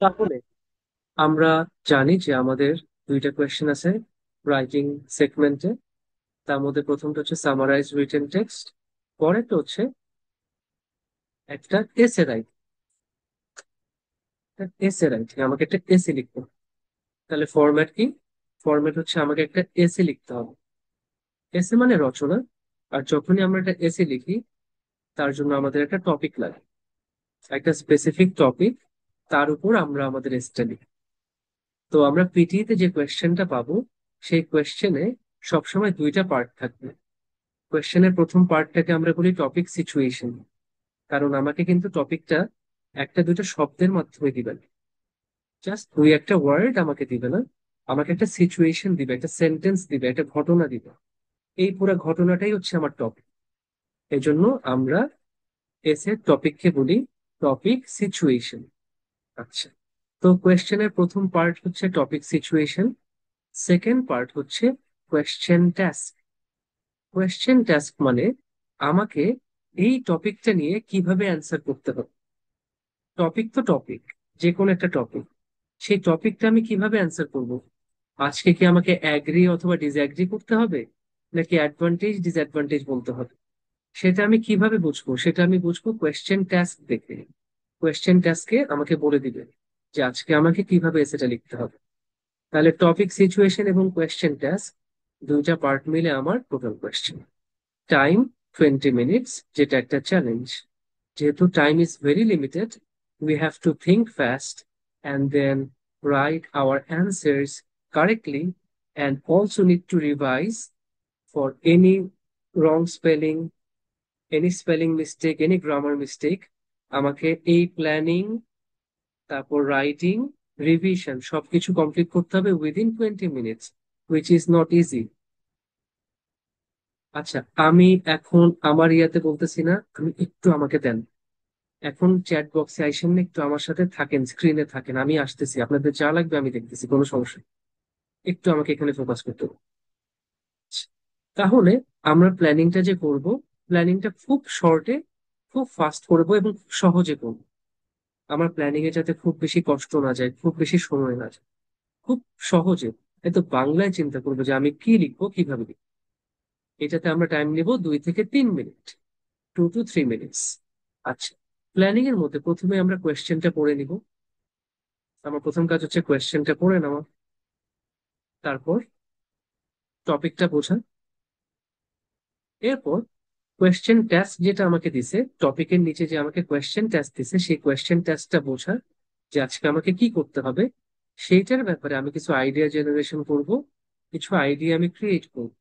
তাহলে আমরা জানি যে আমাদের দুইটা কোয়েশ্চেন আছে রাইটিং সেগমেন্টে। তার মধ্যে প্রথমটা হচ্ছে সামারাইজ রিটেন টেক্সট, পরেরটা হচ্ছে একটা এসে রাইটিং। এসে রাইটিং আমাকে একটা এসে লিখতে হবে। তাহলে ফরম্যাট কি? ফরম্যাট হচ্ছে আমাকে একটা এসে লিখতে হবে। এসে মানে রচনা। আর যখনই আমরা একটা এসে লিখি তার জন্য আমাদের একটা টপিক লাগে, একটা স্পেসিফিক টপিক, তার উপর আমরা আমাদের এসেটা লিখি। তো আমরা পিটিতে যে কোয়েশ্চেনটা পাবো সেই কোয়েশ্চেনে সবসময় দুইটা পার্ট থাকবে। কোয়েশ্চেনের প্রথম পার্টটাকে আমরা বলি টপিক সিচুয়েশন, কারণ আমাকে কিন্তু টপিকটা একটা দুটো শব্দের মাধ্যমে দিবেন, জাস্ট দুই একটা ওয়ার্ড আমাকে দিবে না, আমাকে একটা সিচুয়েশন দিবে, একটা সেন্টেন্স দিবে, একটা ঘটনা দিবে। এই পুরো ঘটনাটাই হচ্ছে আমার টপিক। এই জন্য আমরা এসে টপিককে বলি টপিক সিচুয়েশন। আচ্ছা, তো কোয়েশ্চেনের প্রথম পার্ট হচ্ছে টপিক সিচুয়েশন, সেকেন্ড পার্ট হচ্ছে কোয়েশ্চেন টাস্ক। কোয়েশ্চেন টাস্ক মানে আমাকে এই টপিকটা নিয়ে কিভাবে অ্যান্সার করতে হবে। টপিক তো টপিক, যে কোনো একটা টপিক, সেই টপিকটা আমি কিভাবে অ্যান্সার করব। আজকে কি আমাকে অ্যাগ্রি অথবা ডিসঅ্যাগ্রি করতে হবে, নাকি অ্যাডভান্টেজ ডিসঅ্যাডভান্টেজ বলতে হবে, সেটা আমি কিভাবে বুঝবো? সেটা আমি বুঝবো কোয়েশ্চেন টাস্ক দেখে। কোয়েশ্চেন টাস্কে আমাকে বলে দিবে যে আজকে আমাকে কিভাবে সেটা লিখতে হবে। তাহলে টপিক সিচুয়েশন এবং কোয়েশ্চেন টাস্ক দুইটা পার্ট মিলে আমার টোটাল কোয়েশ্চেন। টাইম 20 মিনিটস, যেটা একটা চ্যালেঞ্জ। যেহেতু time is very limited, we have to think fast and then write our answers correctly, and also need to revise for any wrong spelling, any spelling mistake, any grammar mistake. আমাকে এই planning, তারপর writing, revision সবকিছু complete করতে হবে within 20 minutes, which is not easy. আচ্ছা, আমি এখন আমার ইয়াতে বলতেছি না, আমি একটু আমাকে দেন। এখন চ্যাট বক্সে আইসেন না, একটু আমার সাথে থাকেন, স্ক্রিনে থাকেন, আমি আসতেছি, আপনাদের যা লাগবে আমি দেখতেছি, কোনো সমস্যা নেই। একটু আমাকে এখানে ফোকাস করতে হবে। আচ্ছা, তাহলে আমরা প্ল্যানিংটা যে করব, প্ল্যানিংটা খুব শর্টে, খুব ফাস্ট করব এবং খুব সহজে করব। আমার প্ল্যানিং এ যাতে খুব বেশি কষ্ট না যায়, খুব বেশি সময় না যায়, খুব সহজে। এই তো বাংলায় চিন্তা করবো যে আমি কি লিখবো, কিভাবে লিখবো। এটাতে আমরা টাইম নিব 2 থেকে 3 মিনিট, 2 to 3 মিনিটস। আচ্ছা, প্ল্যানিং এর মধ্যে প্রথমে আমরা কোয়েশ্চেনটা পড়ে নিব। আমার প্রথম কাজ হচ্ছে কোয়েশ্চেনটা পড়ে নেওয়া, তারপর টপিকটা বোঝা। এরপর কোয়েশ্চেন টেস্ট যেটা আমাকে দিছে, টপিকের নিচে যে আমাকে কোয়েশ্চেন টেস্ট দিছে, সেই কোয়েশ্চেন টেস্টটা বোঝা, যে আজকে আমাকে কি করতে হবে। সেইটার ব্যাপারে আমি কিছু আইডিয়া জেনারেশন করব, কিছু আইডিয়া আমি ক্রিয়েট করব,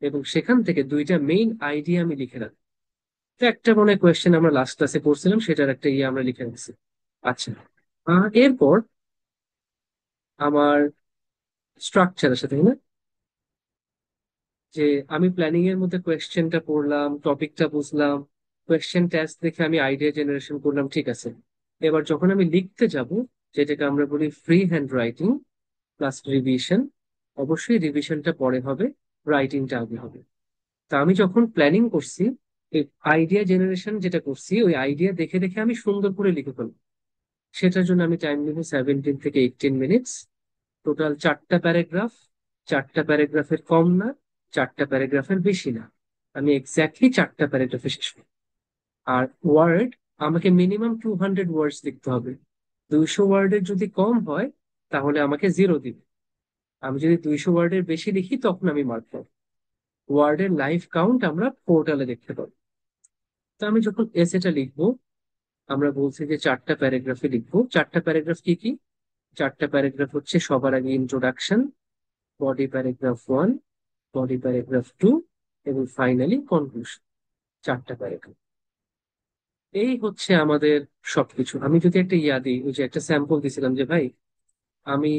এবং সেখান থেকে দুইটা মেইন আইডিয়া আমি লিখে রাখবো। তো একটা মনে কোয়েশ্চেন আমরা লাস্ট ক্লাসে পড়ছিলাম, সেটার একটা ইয়ে আমরা লিখে রাখছি। আচ্ছা, এরপর আমার স্ট্রাকচার আছে, তাই না? যে আমি প্ল্যানিং এর মধ্যে কোয়েশ্চেনটা পড়লাম, টপিকটা বুঝলাম, কোয়েশ্চেন টেস্ট দেখে আমি আইডিয়া জেনারেশন করলাম, ঠিক আছে। এবার যখন আমি লিখতে যাব, যেটাকে আমরা বলি free hand writing plus revision, অবশ্যই রিভিশনটা পরে হবে, রাইটিংটা আগে হবে। তা আমি যখন প্ল্যানিং করছি, এই আইডিয়া জেনারেশন যেটা করছি, ওই আইডিয়া দেখে দেখে আমি সুন্দর করে লিখে ফেলবো। সেটার জন্য আমি টাইম নিব 17 থেকে 18 মিনিটস। টোটাল 4টা প্যারাগ্রাফ, 4টা প্যারাগ্রাফের কম না, 4টা প্যারাগ্রাফের বেশি না। আমি এক্স্যাক্টলি 4টা প্যারাগ্রাফে শেষ করব। আর ওয়ার্ড, আমাকে মিনিমাম 200 ওয়ার্ডস লিখতে হবে। 200 ওয়ার্ডের যদি কম হয় তাহলে আমাকে 0 দিবে। আমি যদি 200 ওয়ার্ডের বেশি লিখি তখন আমি মার্ক পাবো। ওয়ার্ডের লাইফ কাউন্ট আমরা পোর্টালে দেখতে পাবো। তো আমি যখন এসেটা লিখবো, আমরা বলছি যে 4টা প্যারাগ্রাফে লিখবো। 4টা প্যারাগ্রাফ কি কি? 4টা প্যারাগ্রাফ হচ্ছে সবার আগে introduction, body paragraph 1, body paragraph 2, এবং ফাইনালি কনক্লুশন। 4টা প্যারাগ্রাফ, এই হচ্ছে আমাদের সবকিছু। আমি যদি একটা ইয়া দিই, ওই যে একটা স্যাম্পল দিছিলাম যে ভাই, আমি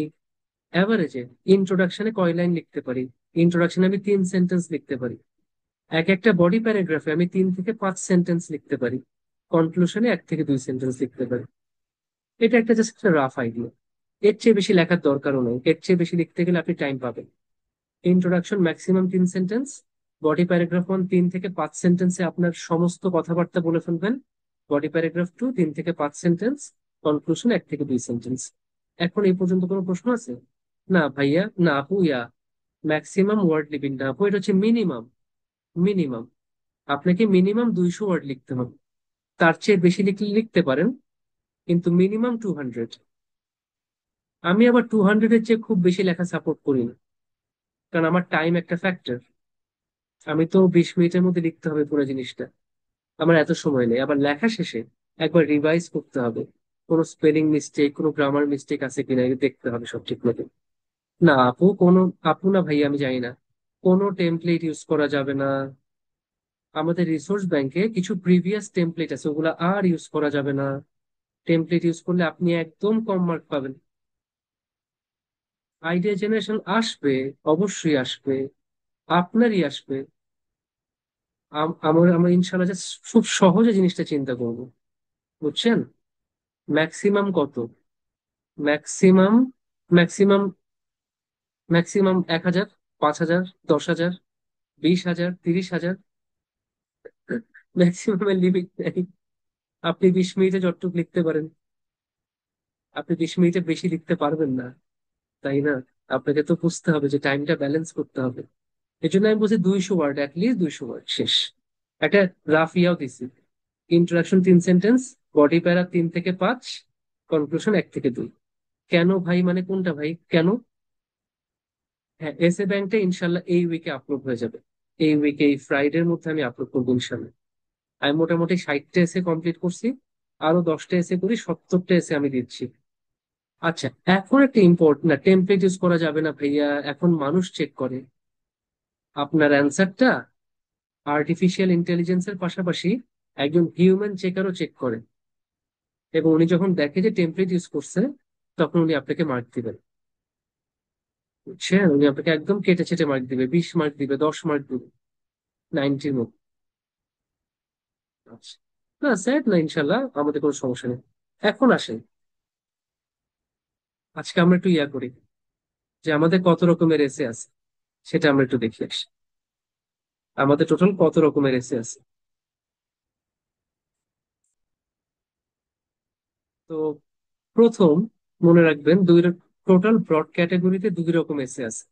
অ্যাভারেজে ইন্ট্রোডাকশনে কয় লাইন লিখতে পারি, ইন্ট্রোডাকশনে আমি 3 সেন্টেন্স লিখতে পারি, এক একটা বডি প্যারাগ্রাফে আমি 3 থেকে 5 সেন্টেন্স লিখতে পারি, কনক্লুশনে 1 থেকে 2 সেন্টেন্স লিখতে পারি। এটা একটা জাস্ট একটা রাফ আইডিয়া। এর চেয়ে বেশি লেখার দরকারও নেই, এর চেয়ে বেশি লিখতে গেলে আপনি টাইম পাবেন। Introduction maximum 3 sentence, body paragraph 1 3 থেকে 5 সেন্টেন্সে আপনার সমস্ত কথাবার্তা বলে ফেলবেন, বডি প্যারাগ্রাফ 2 3 থেকে 5 সেন্টেন্স, কনক্লুশন 1 থেকে 2 সেন্টেন্স। এখন এই পর্যন্ত কোনো প্রশ্ন আছে? না ভাইয়া, না আপু, ম্যাক্সিমাম ওয়ার্ড লিমিট না আপু, এটা হচ্ছে মিনিমাম। মিনিমাম আপনাকে মিনিমাম 200 ওয়ার্ড লিখতে হবে। তার চেয়ে বেশি লিখলে লিখতে পারেন, কিন্তু মিনিমাম 200। আমি আবার 200-এর চেয়ে খুব বেশি লেখা সাপোর্ট করি না, কারণ আমার টাইম একটা ফ্যাক্টর। আমি তো 20 মিনিটের মধ্যে লিখতে হবে পুরো জিনিসটা, আমার এত সময় নেই। আবার লেখা শেষে একবার রিভাইজ করতে হবে, কোনো স্পেলিং মিস্টেক, কোনো গ্রামার মিস্টেক আছে কিনা এটা দেখতে হবে সব ঠিক মতো। না আপু, কোনো আপু না ভাই, আমি জানি না। কোনো টেমপ্লেট ইউজ করা যাবে না। আমাদের রিসোর্স ব্যাংকে কিছু প্রিভিয়াস টেমপ্লেট আছে, ওগুলা আর ইউজ করা যাবে না। টেমপ্লেট ইউজ করলে আপনি একদম কম মার্ক পাবেন। আইডিয়া জেনারেশন আসবে, অবশ্যই আসবে, আপনারই আসবে। আমার আমরা ইনশাল্লাহ just খুব সহজে জিনিসটা চিন্তা করব, বুঝছেন? ম্যাক্সিমাম কত? Maximum maximum maximum 1,000, 5,000, 10,000, 20,000, 30,000। ম্যাক্সিমামের লিমিট নেই। আপনি 20 মিনিটে যতটুকু লিখতে পারেন, আপনি 20 মিনিটে বেশি লিখতে পারবেন না, তাই না? আপনাকে তো বুঝতে হবে যে টাইমটা ব্যালেন্স করতে হবে। এই জন্য আমি বলছি 200 ওয়ার্ড, অ্যাটলিস্ট 200 ওয়ার্ড শেষ। একটা রাফ ইয়াও দিছি। ইন্ট্রোডাকশন 3 সেন্টেন্স, বডি প্যারা 3 থেকে 5, কনক্লুশন 1 থেকে 2। কেন ভাই, মানে কোনটা ভাই, কেন? হ্যাঁ, এসএ ব্যাংকটা ইনশাল্লাহ এই উইকে আপলোড হয়ে যাবে। এই উইকে, এই ফ্রাইডের মধ্যে আমি আপলোড করবো ইনশাল্লাহ। আমি মোটামুটি 60টা এসে কমপ্লিট করছি, আরো 10টা এসে করি, 70টা এসে আমি দিচ্ছি। আচ্ছা, এখন একটা ইম্পর্টেন্ট, না টেমপ্লেট ইউজ করা যাবে না ভাইয়া, এখন মানুষ চেক করে আপনার অ্যান্সারটা। আর্টিফিশিয়াল ইন্টেলিজেন্সের পাশাপাশি একজন হিউম্যান চেকারও চেক করে, এবং উনি যখন দেখে যে টেমপ্লেট ইউজ করছে, তখন উনি আপনাকে মার্ক দিবেন। বুঝছেন? উনি আপনাকে একদম কেটে ছেটে মার্ক দিবে, 20 মার্ক দিবে, 10 মার্ক দিবে, 90-র মধ্যে। আচ্ছা, না স্যার, না ইনশাল্লাহ আমাদের কোনো সমস্যা নেই। এখন আসেন, আজকে আমরা একটু করি, যে আমাদের কত রকমের এসে আছে সেটা আমরা একটু দেখে আসি। আমাদের টোটাল কত রকমের এসে আছে। তো প্রথম, মনে রাখবেন টোটাল ব্রড ক্যাটাগরিতে 2 রকম এসে আছে।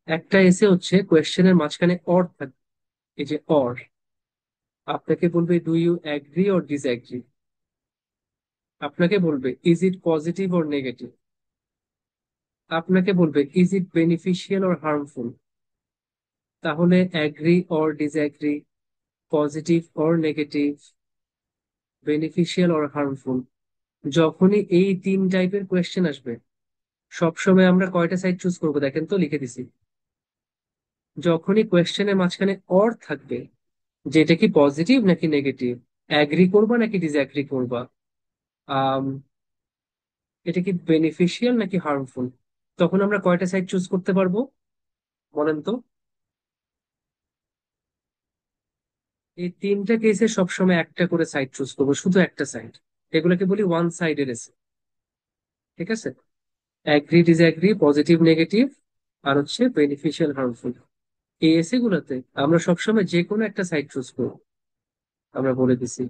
একটা এসে হচ্ছে কোয়েশ্চেনের মাঝখানে অর থাকবে, এই যে অর, আপনাকে বলবে do you agree or disagree. আপনাকে বলবে is it positive or negative. আপনাকে বলবে is it beneficial or harmful. তাহলে agree or disagree, positive or negative, beneficial or harmful. যখনই এই 3 টাইপের কোয়েশ্চেন আসবে, সবসময় আমরা কয়টা সাইড চুজ করবো দেখেন তো, লিখে দিছি। যখনই কোয়েশ্চেনের মাঝখানে অর থাকবে, যেটা কি পজিটিভ নাকি নেগেটিভ, অ্যাগ্রি করবা নাকি ডিসঅ্যাগ্রি করবা, আম, এটা কি বেনিফিশিয়াল নাকি হার্মফুল, তখন আমরা কয়টা সাইড চুজ করতে পারবো বলেন তো? এই 3টা কেসে সবসময় একটা করে সাইড চুজ করবো, শুধু একটা সাইড। এগুলোকে বলি ওয়ান সাইডের এসে। ঠিক আছে? অ্যাগ্রি ডিসঅ্যাগ্রি, পজিটিভ নেগেটিভ, আর হচ্ছে বেনিফিশিয়াল হার্মফুল। এই এসে গুলোতে আমরা সবসময় যে কোনো একটা সাইড চুজ করবো। আমরা বলে দিছি,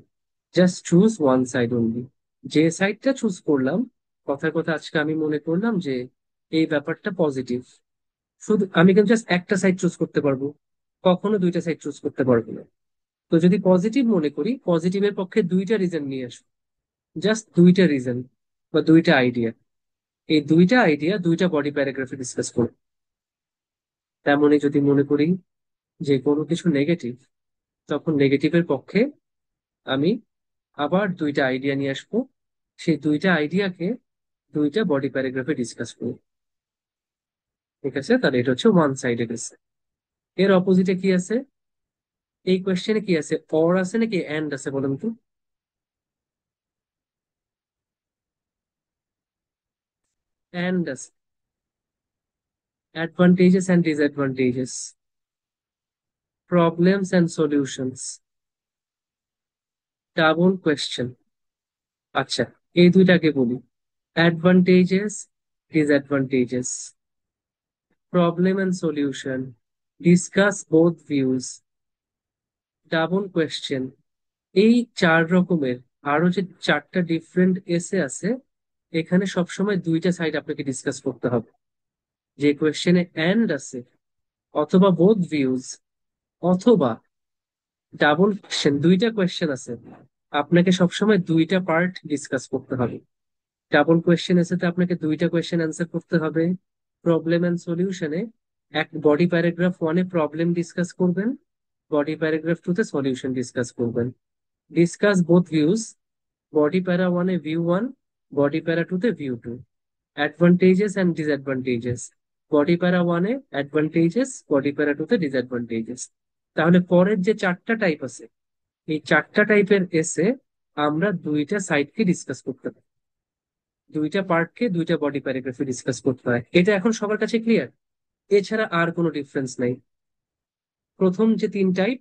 just choose one side only. যে সাইডটা চুজ করলাম, কথার কথা আজকে আমি মনে করলাম যে এই ব্যাপারটা পজিটিভ, শুধু আমি কিন্তু জাস্ট একটা সাইড চুজ করতে পারবো, কখনো 2টা সাইড চুজ করতে পারবো না। তো যদি পজিটিভ মনে করি, পজিটিভের পক্ষে 2টা রিজন নিয়ে আসবো, জাস্ট 2টা রিজন বা 2টা আইডিয়া। এই 2টা আইডিয়া 2টা বডি প্যারাগ্রাফে ডিসকাস করবো। তেমনই যদি মনে করি যে কোনো কিছু নেগেটিভ, তখন নেগেটিভের পক্ষে আমি আবার 2টা আইডিয়া নিয়ে আসবো। সেই 2টা আইডিয়াকে 2টা বডি প্যারাগ্রাফে ডিসকাস করবো। ঠিক আছে? তাহলে এটা হচ্ছে ওয়ান সাইডেড এসে। এর অপোজিটে কি আছে? এই কোয়েশ্চেনে কি আছে, অর আছে নাকি এন্ড আছে বলুন তো? এন্ড আছে। Advantages and disadvantages, problems and solutions, double question. আচ্ছা, এই 2টাকে বলি, advantages, disadvantages, problem and solution, discuss both views, double question. এই 4 রকমের আরো যে চারটা ডিফারেন্ট এসে আছে, এখানে সবসময় দুইটা সাইড আপনাকে ডিসকাস করতে হবে। যে কোয়েশ্চেনে অ্যান্ড আছে, অথবা বোথ ভিউজ, অথবা ডাবল কোয়েশ্চেন, দুইটা কোয়েশ্চেন আছে, আপনাকে সবসময় দুইটা পার্ট ডিসকাস করতে হবে। ডাবল কোয়েশ্চেন এসেতে আপনাকে দুইটা কোয়েশ্চেন অ্যান্সার করতে হবে। প্রবলেম এন্ড সলিউশনে এক বডি প্যারাগ্রাফ ওয়ানে প্রবলেম ডিসকাস করবেন, বডি প্যারাগ্রাফ টুতে সলিউশন ডিসকাস করবেন। ডিসকাস বোথ ভিউজ, বডি প্যারা ওয়ানে ভিউ ওয়ান, বডি প্যারা টুতে view to. Advantages and disadvantages, body প্যারা ওয়ানে অ্যাডভান্টেজেস, বডি প্যারা টুতে ডিসঅ্যাডভান্টেজেস। তাহলে পরের যে চারটা টাইপ আছে, এই চারটা টাইপের এসে আমরা দুইটা সাইডকে ডিসকাস করতে পারি, দুইটা পার্টকে দুইটা বডি প্যারাগ্রাফে ডিসকাস করতে হয়। এটা এখন সবার কাছে ক্লিয়ার? এছাড়া আর কোনো ডিফারেন্স নাই। প্রথম যে তিন টাইপ,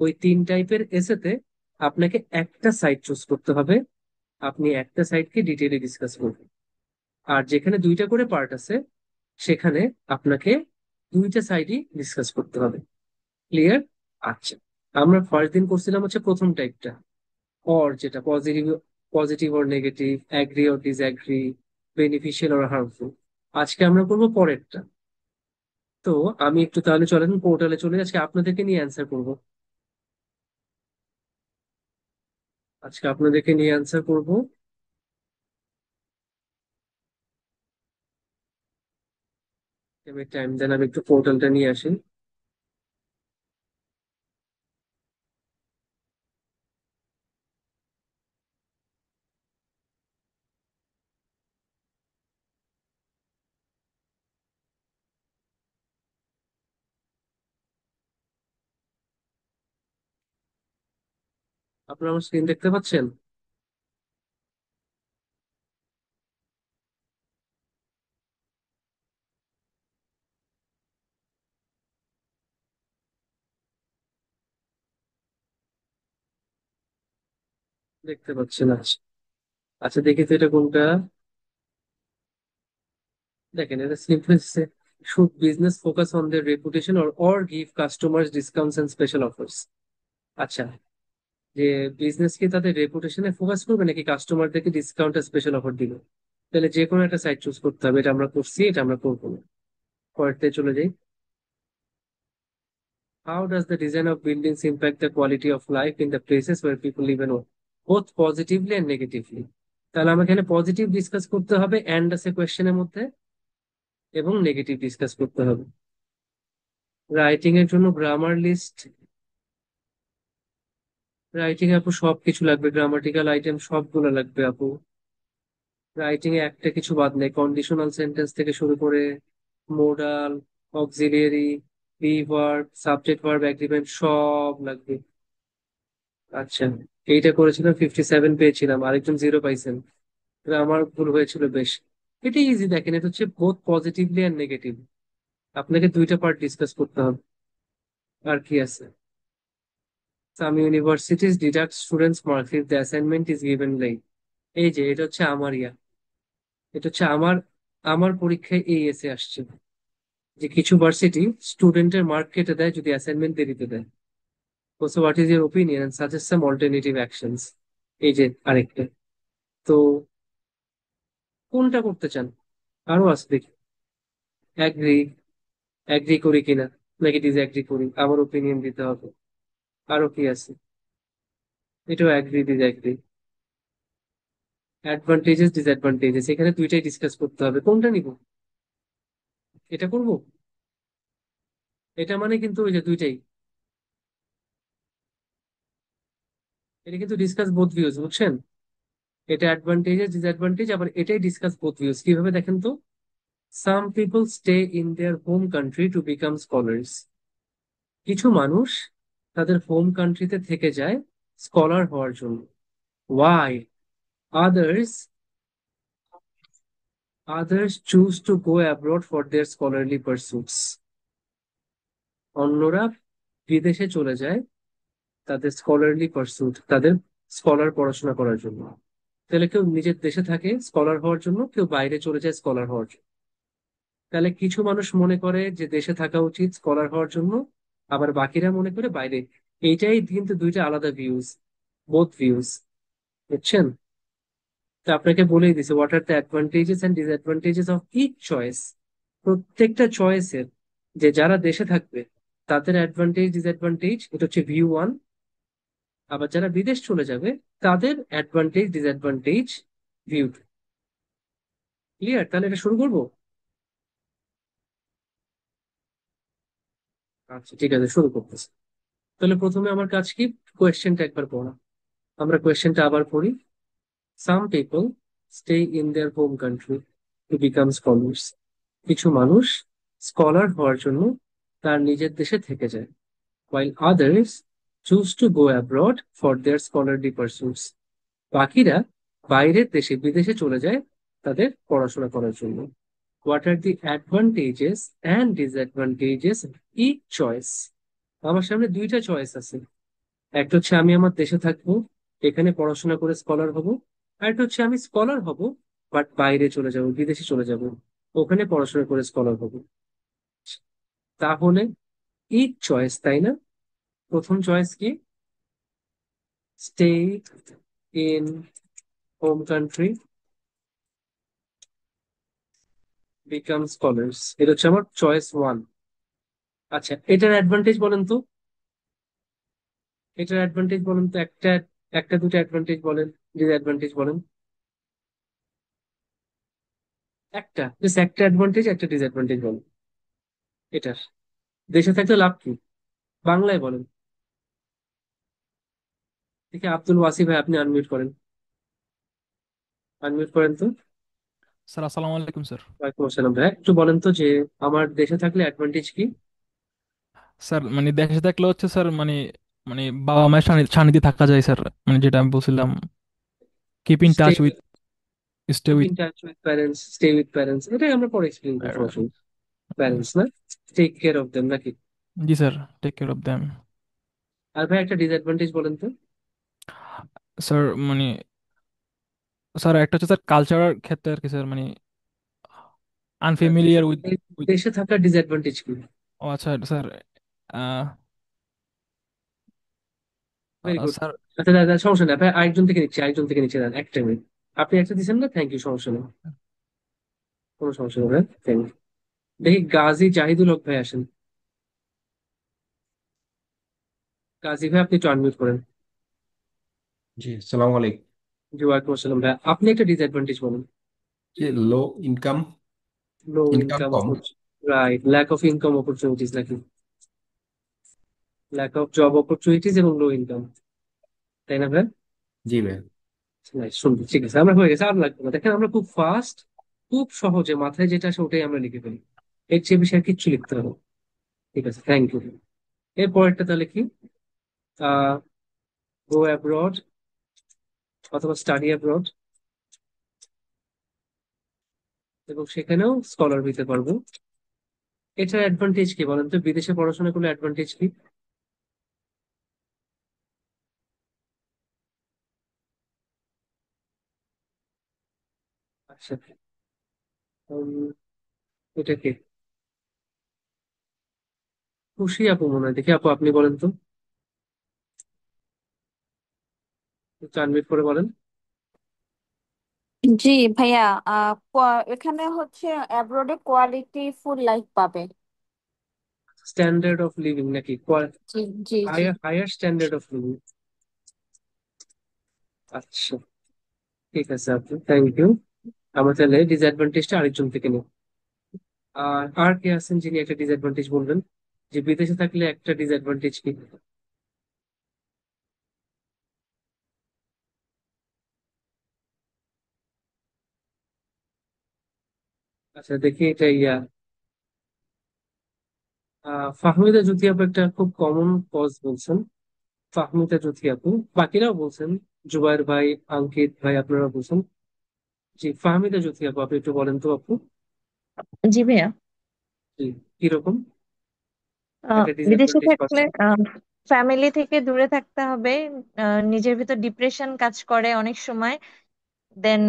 ওই তিন টাইপের এসেতে আপনাকে একটা সাইড চুজ করতে হবে, আপনি একটা সাইডকে ডিটেইলে ডিসকাস করবেন। আর যেখানে দুইটা করে পার্ট আছে, সেখানে আপনাকে দুইটা সাইডই ডিসকাস করতে হবে। ক্লিয়ার? আচ্ছা, আমরা ফার্স্ট দিন করছিলাম হচ্ছে প্রথম টাইপটা, অর যেটা positive, positive or negative, agree or disagree, beneficial or harmful. আজকে আমরা করবো পরেরটা। তো আমি একটু তাহলে চলেন পোর্টালে চলে আজকে আপনাদেরকে নিয়ে অ্যান্সার করব। আজকে আপনাদেরকে নিয়ে অ্যান্সার করব। আমি টাইম দেন, আমি একটু পোর্টালটা নিয়ে আসি। আপনারা আমার স্ক্রিন দেখতে পাচ্ছেন? দেখতে পাচ্ছেন? আচ্ছা, আচ্ছা দেখি তো এটা কোনটা। দেখেন, এটা simply should business focus on their reputation or give customers discounts and special offers. আচ্ছা, যে বিজনেস কি তাদের রেপুটেশনে ফোকাস করবে নাকি কাস্টমারদেরকে ডিসকাউন্ট আর স্পেশাল অফার দিবে? তাহলে যে কোনো একটা সাইট চুজ করতে হবে। এটা আমরা করছি, এটা আমরা করবো না। পরেরতে চলে যাই। How does the design of buildings impact the quality of life in the places where people live and work? Both positively and negatively. তাহলে আমাকে এখানে পজিটিভ ডিসকাস করতে হবে অ্যান্ড আছে কোয়েশ্চেনের মধ্যে, এবং নেগেটিভ ডিসকাস করতে হবে। রাইটিং এর জন্য গ্রামার লিস্ট, রাইটিং এ আপু সবকিছু লাগবে, গ্রামাটিক্যাল আইটেম সবগুলো লাগবে আপু। রাইটিং এ একটা কিছু বাদ নেই, কন্ডিশনাল সেন্টেন্স থেকে শুরু করে modal, auxiliary, be verb, subject verb, agreement সব লাগবে। আচ্ছা, এইটা করেছিলাম 57 পেয়েছিলাম, আরেকজন জিরো পাইছেন। আমার ভুল হয়েছিল বেশ। এটা ইজি, দেখেন এটা হচ্ছে বোথ পজিটিভলি অ্যান্ড নেগেটিভ। আপনাকে দুইটা পার্ট ডিসকাস করতে হবে। আর কি আছে? Some universities deduct students marks if the assignment is given late. এই যে এটা হচ্ছে আমার এটা হচ্ছে আমার আমার পরীক্ষায় এই এসে আসছে যে কিছু ভার্সিটি স্টুডেন্টের মার্ক কেটে দেয় যদি অ্যাসাইনমেন্ট দেরিতে দেয়। So what is your opinion and suggest some alternative actions. এই যে আরেকটা। তো কোনটা করতে চান? আরো আছে দেখি। অ্যাগ্রি, অ্যাগ্রি করি কিনা নাকি ডিসঅ্যাগ্রি করি, আমার ওপিনিয়ন দিতে হবে। আরো কি আছে? এটাও অ্যাগ্রি ডিসঅ্যাগ্রি। অ্যাডভান্টেজেস ডিসঅ্যাডভান্টেজেস, এখানে দুইটাই ডিসকাস করতে হবে, কোনটা নিব? এটা করব? এটা মানে কিন্তু ওই যে দুইটাই, এটা কিন্তু ডিসকাস বোথ ভিউজ, বুঝছেন? এটা অ্যাডভান্টেজেস ডিসঅ্যাডভান্টেজ, আবার এটাই ডিসকাস বোথ ভিউজ। কিভাবে দেখেন তো? Some people stay in their home country to become scholars. কিছু মানুষ তাদের হোম কান্ট্রিতে থেকে যায় স্কলার হওয়ার জন্য। Why? Others, choose to go abroad for their scholarly pursuits. অন্যরা বিদেশে চলে যায় তাদের স্কলারলি পারসুট, তাদের স্কলার পড়াশোনা করার জন্য। তাহলে কেউ নিজের দেশে থাকে স্কলার হওয়ার জন্য, কেউ বাইরে চলে যায় স্কলার হওয়ার জন্য। তাহলে কিছু মানুষ মনে করে যে দেশে থাকা উচিত স্কলার হওয়ার জন্য, আবার বাকিরা মনে করে বাইরে। এইটাই কিন্তু দুইটা আলাদা ভিউজ, বোথ ভিউজ। বুঝছেন? তো আপনাকে বলেই দিছে what are the advantages and disadvantages of each choice. প্রত্যেকটা চয়েসের যে যারা দেশে থাকবে তাদের অ্যাডভান্টেজ ডিসঅ্যাডভান্টেজ, এটা হচ্ছে ভিউ ওয়ান। আবার যারা বিদেশ চলে যাবে তাদের advantage disadvantage view to. Clear? তাহলে এটা শুরু করবো। আচ্ছা ঠিক আছে, শুরু করতেছি। তাহলে প্রথমে আমার কাজ কি, কোয়েশ্চেনটা একবার পড়া। আমরা কোয়েশ্চেনটা আবার পড়ি। Some people stay in their home country to become scholars. কিছু মানুষ স্কলার হওয়ার জন্য তার নিজের দেশে থেকে যায়, while others choose to go abroad for their scholarly pursuits. বাকিরা বাইরের দেশে বিদেশে চলে যায় তাদের পড়াশোনা করার জন্য। What are the advantages and disadvantages each choice. আমার সামনে দুইটা চয়েস আছে। একটা হচ্ছে আমি আমার দেশে থাকবো, এখানে পড়াশোনা করে স্কলার হব। আর একটা হচ্ছে আমি স্কলার হব বাট বাইরে চলে যাব, বিদেশে চলে যাব, ওখানে পড়াশোনা করে স্কলার হব। তাহলে ইচ চয়েস, তাই না? প্রথম চয়েস কি? Stay in home country, become scholars, এটা হচ্ছে আমার চয়েস ওয়ান। আচ্ছা, এটার অ্যাডভান্টেজ বলেন তো। এটার অ্যাডভান্টেজ বলেন তো, একটা একটা দুটো অ্যাডভান্টেজ বলেন, ডিসঅ্যাডভান্টেজ বলেন। একটা, জাস্ট একটা অ্যাডভান্টেজ একটা ডিসঅ্যাডভান্টেজ বলেন এটার। দেশে থাকলে লাভ কি, বাংলায় বলেন। দেখি আব্দুল ওয়াসি ভাই, আপনি আনমিউট করেন। আনমিউট করেন তো। স্যার আসসালামু আলাইকুম স্যার। ওয়ালাইকুম আসসালাম ভাই, একটু বলেন তো যে আমার দেশে থাকলে অ্যাডভান্টেজ কি। স্যার মানে দেশে থাকলে হচ্ছে স্যার মানে মানে বাবা মায়ের সান্নিধ্যে থাকা যায় স্যার, মানে যেটা আমি বলছিলাম, keep in stay touch with, stay keep with. In touch with parents, stay with parents, এটাই আমরা পরে এক্সপ্লেন করবো, সমস্যা নেই। প্যারেন্টস না, টেক কেয়ার অফ দেম নাকি। জি sir, take care of them. আর ভাই একটা ডিসঅ্যাডভান্টেজ বলেন তো। স্যার মানে স্যার একটা হচ্ছে স্যার কালচারাল ক্ষেত্রে আর কি স্যার, মানে দেশে আনফেমিলিয়ার উইথ উইথ দেশে থাকার ডিসঅ্যাডভান্টেজ কি? ও আচ্ছা স্যার। Very good. স্যার আচ্ছা দাদা, সমস্যা নেই ভাই, আরেকজন থেকে নিচ্ছি, আরেকজন থেকে নিচ্ছি, দাদা একটা মিনিট। আপনি একটা দিচ্ছেন না, থ্যাংক ইউ, সমস্যা নেই। কোনো সমস্যা নেই ভাই, থ্যাংক ইউ। দেখি গাজী জাহিদুল হক ভাই আসেন। গাজী ভাই, আপনি একটু আনমিউট করেন। জি আসসালামু আলাইকুম। জি ওয়ালাইকুম আসসালাম ভাই, আপনি একটা ডিসঅ্যাডভান্টেজ বলুন। যে low income, low income income কম। Opportunity, right, lack of income opportunities নাকি, ল্যাক অফ জব অপরচুনিটিস এবং লো ইনকাম, তাই না ভাই? জি ভাই। Nice, সুন্দর, ঠিক আছে, আমরা হয়ে গেছে, আর লাগবে না। দেখেন আমরা খুব ফাস্ট, খুব সহজে মাথায় যেটা আসে ওটাই আমরা লিখে ফেলি, এর চেয়ে বেশি আর কিচ্ছু লিখতে হবে না। ঠিক আছে, থ্যাংক ইউ। এর পরেরটা তাহলে কি, আহ গো অ্যাব্রড অথবা স্টাডি অ্যাব্রড, এবং সেখানেও স্কলার হইতে পারবো। এটার অ্যাডভান্টেজ কি বলেন তো, বিদেশে পড়াশোনা করলে অ্যাডভান্টেজ কি? আচ্ছা, উম, এটা কি, খুশি আপু মনে হয়, দেখি আপু আপনি বলেন তো, একটু আনমিউট করে বলেন। জি ভাইয়া, এখানে হচ্ছে অ্যাব্রোডে কোয়ালিটি ফুল লাইফ পাবে। স্ট্যান্ডার্ড অফ লিভিং নাকি, জি জি জি। Higher higher standard of living. আচ্ছা ঠিক আছে আপু, থ্যাংক ইউ। আমার তাহলে ডিসঅ্যাডভান্টেজটা আরেকজন থেকে নিই। আর আর কে আছেন যিনি একটা ডিসঅ্যাডভান্টেজ বলবেন, যে বিদেশে থাকলে একটা ডিসঅ্যাডভান্টেজ কি? আচ্ছা দেখি, এটা ইয়া ফাহমিদা জ্যোতি আপু একটা খুব কমন কজ বলছেন। ফাহমিদা জ্যোতি আপু, বাকিরাও বলছেন, জুবাইর ভাই, আঙ্কিত ভাই, আপনারা বলছেন। জি ফাহমিদা জ্যোতি আপু, আপনি একটু বলেন তো আপু। জি ভাইয়া। জি, কিরকম একটা বিদেশে ডিসঅ্যাডভান্টেজ থাকলে পাচ্ছেন? ফ্যামিলি থেকে দূরে থাকতে হবে। নিজের ভিতর ডিপ্রেশন কাজ করে অনেক সময়। দেন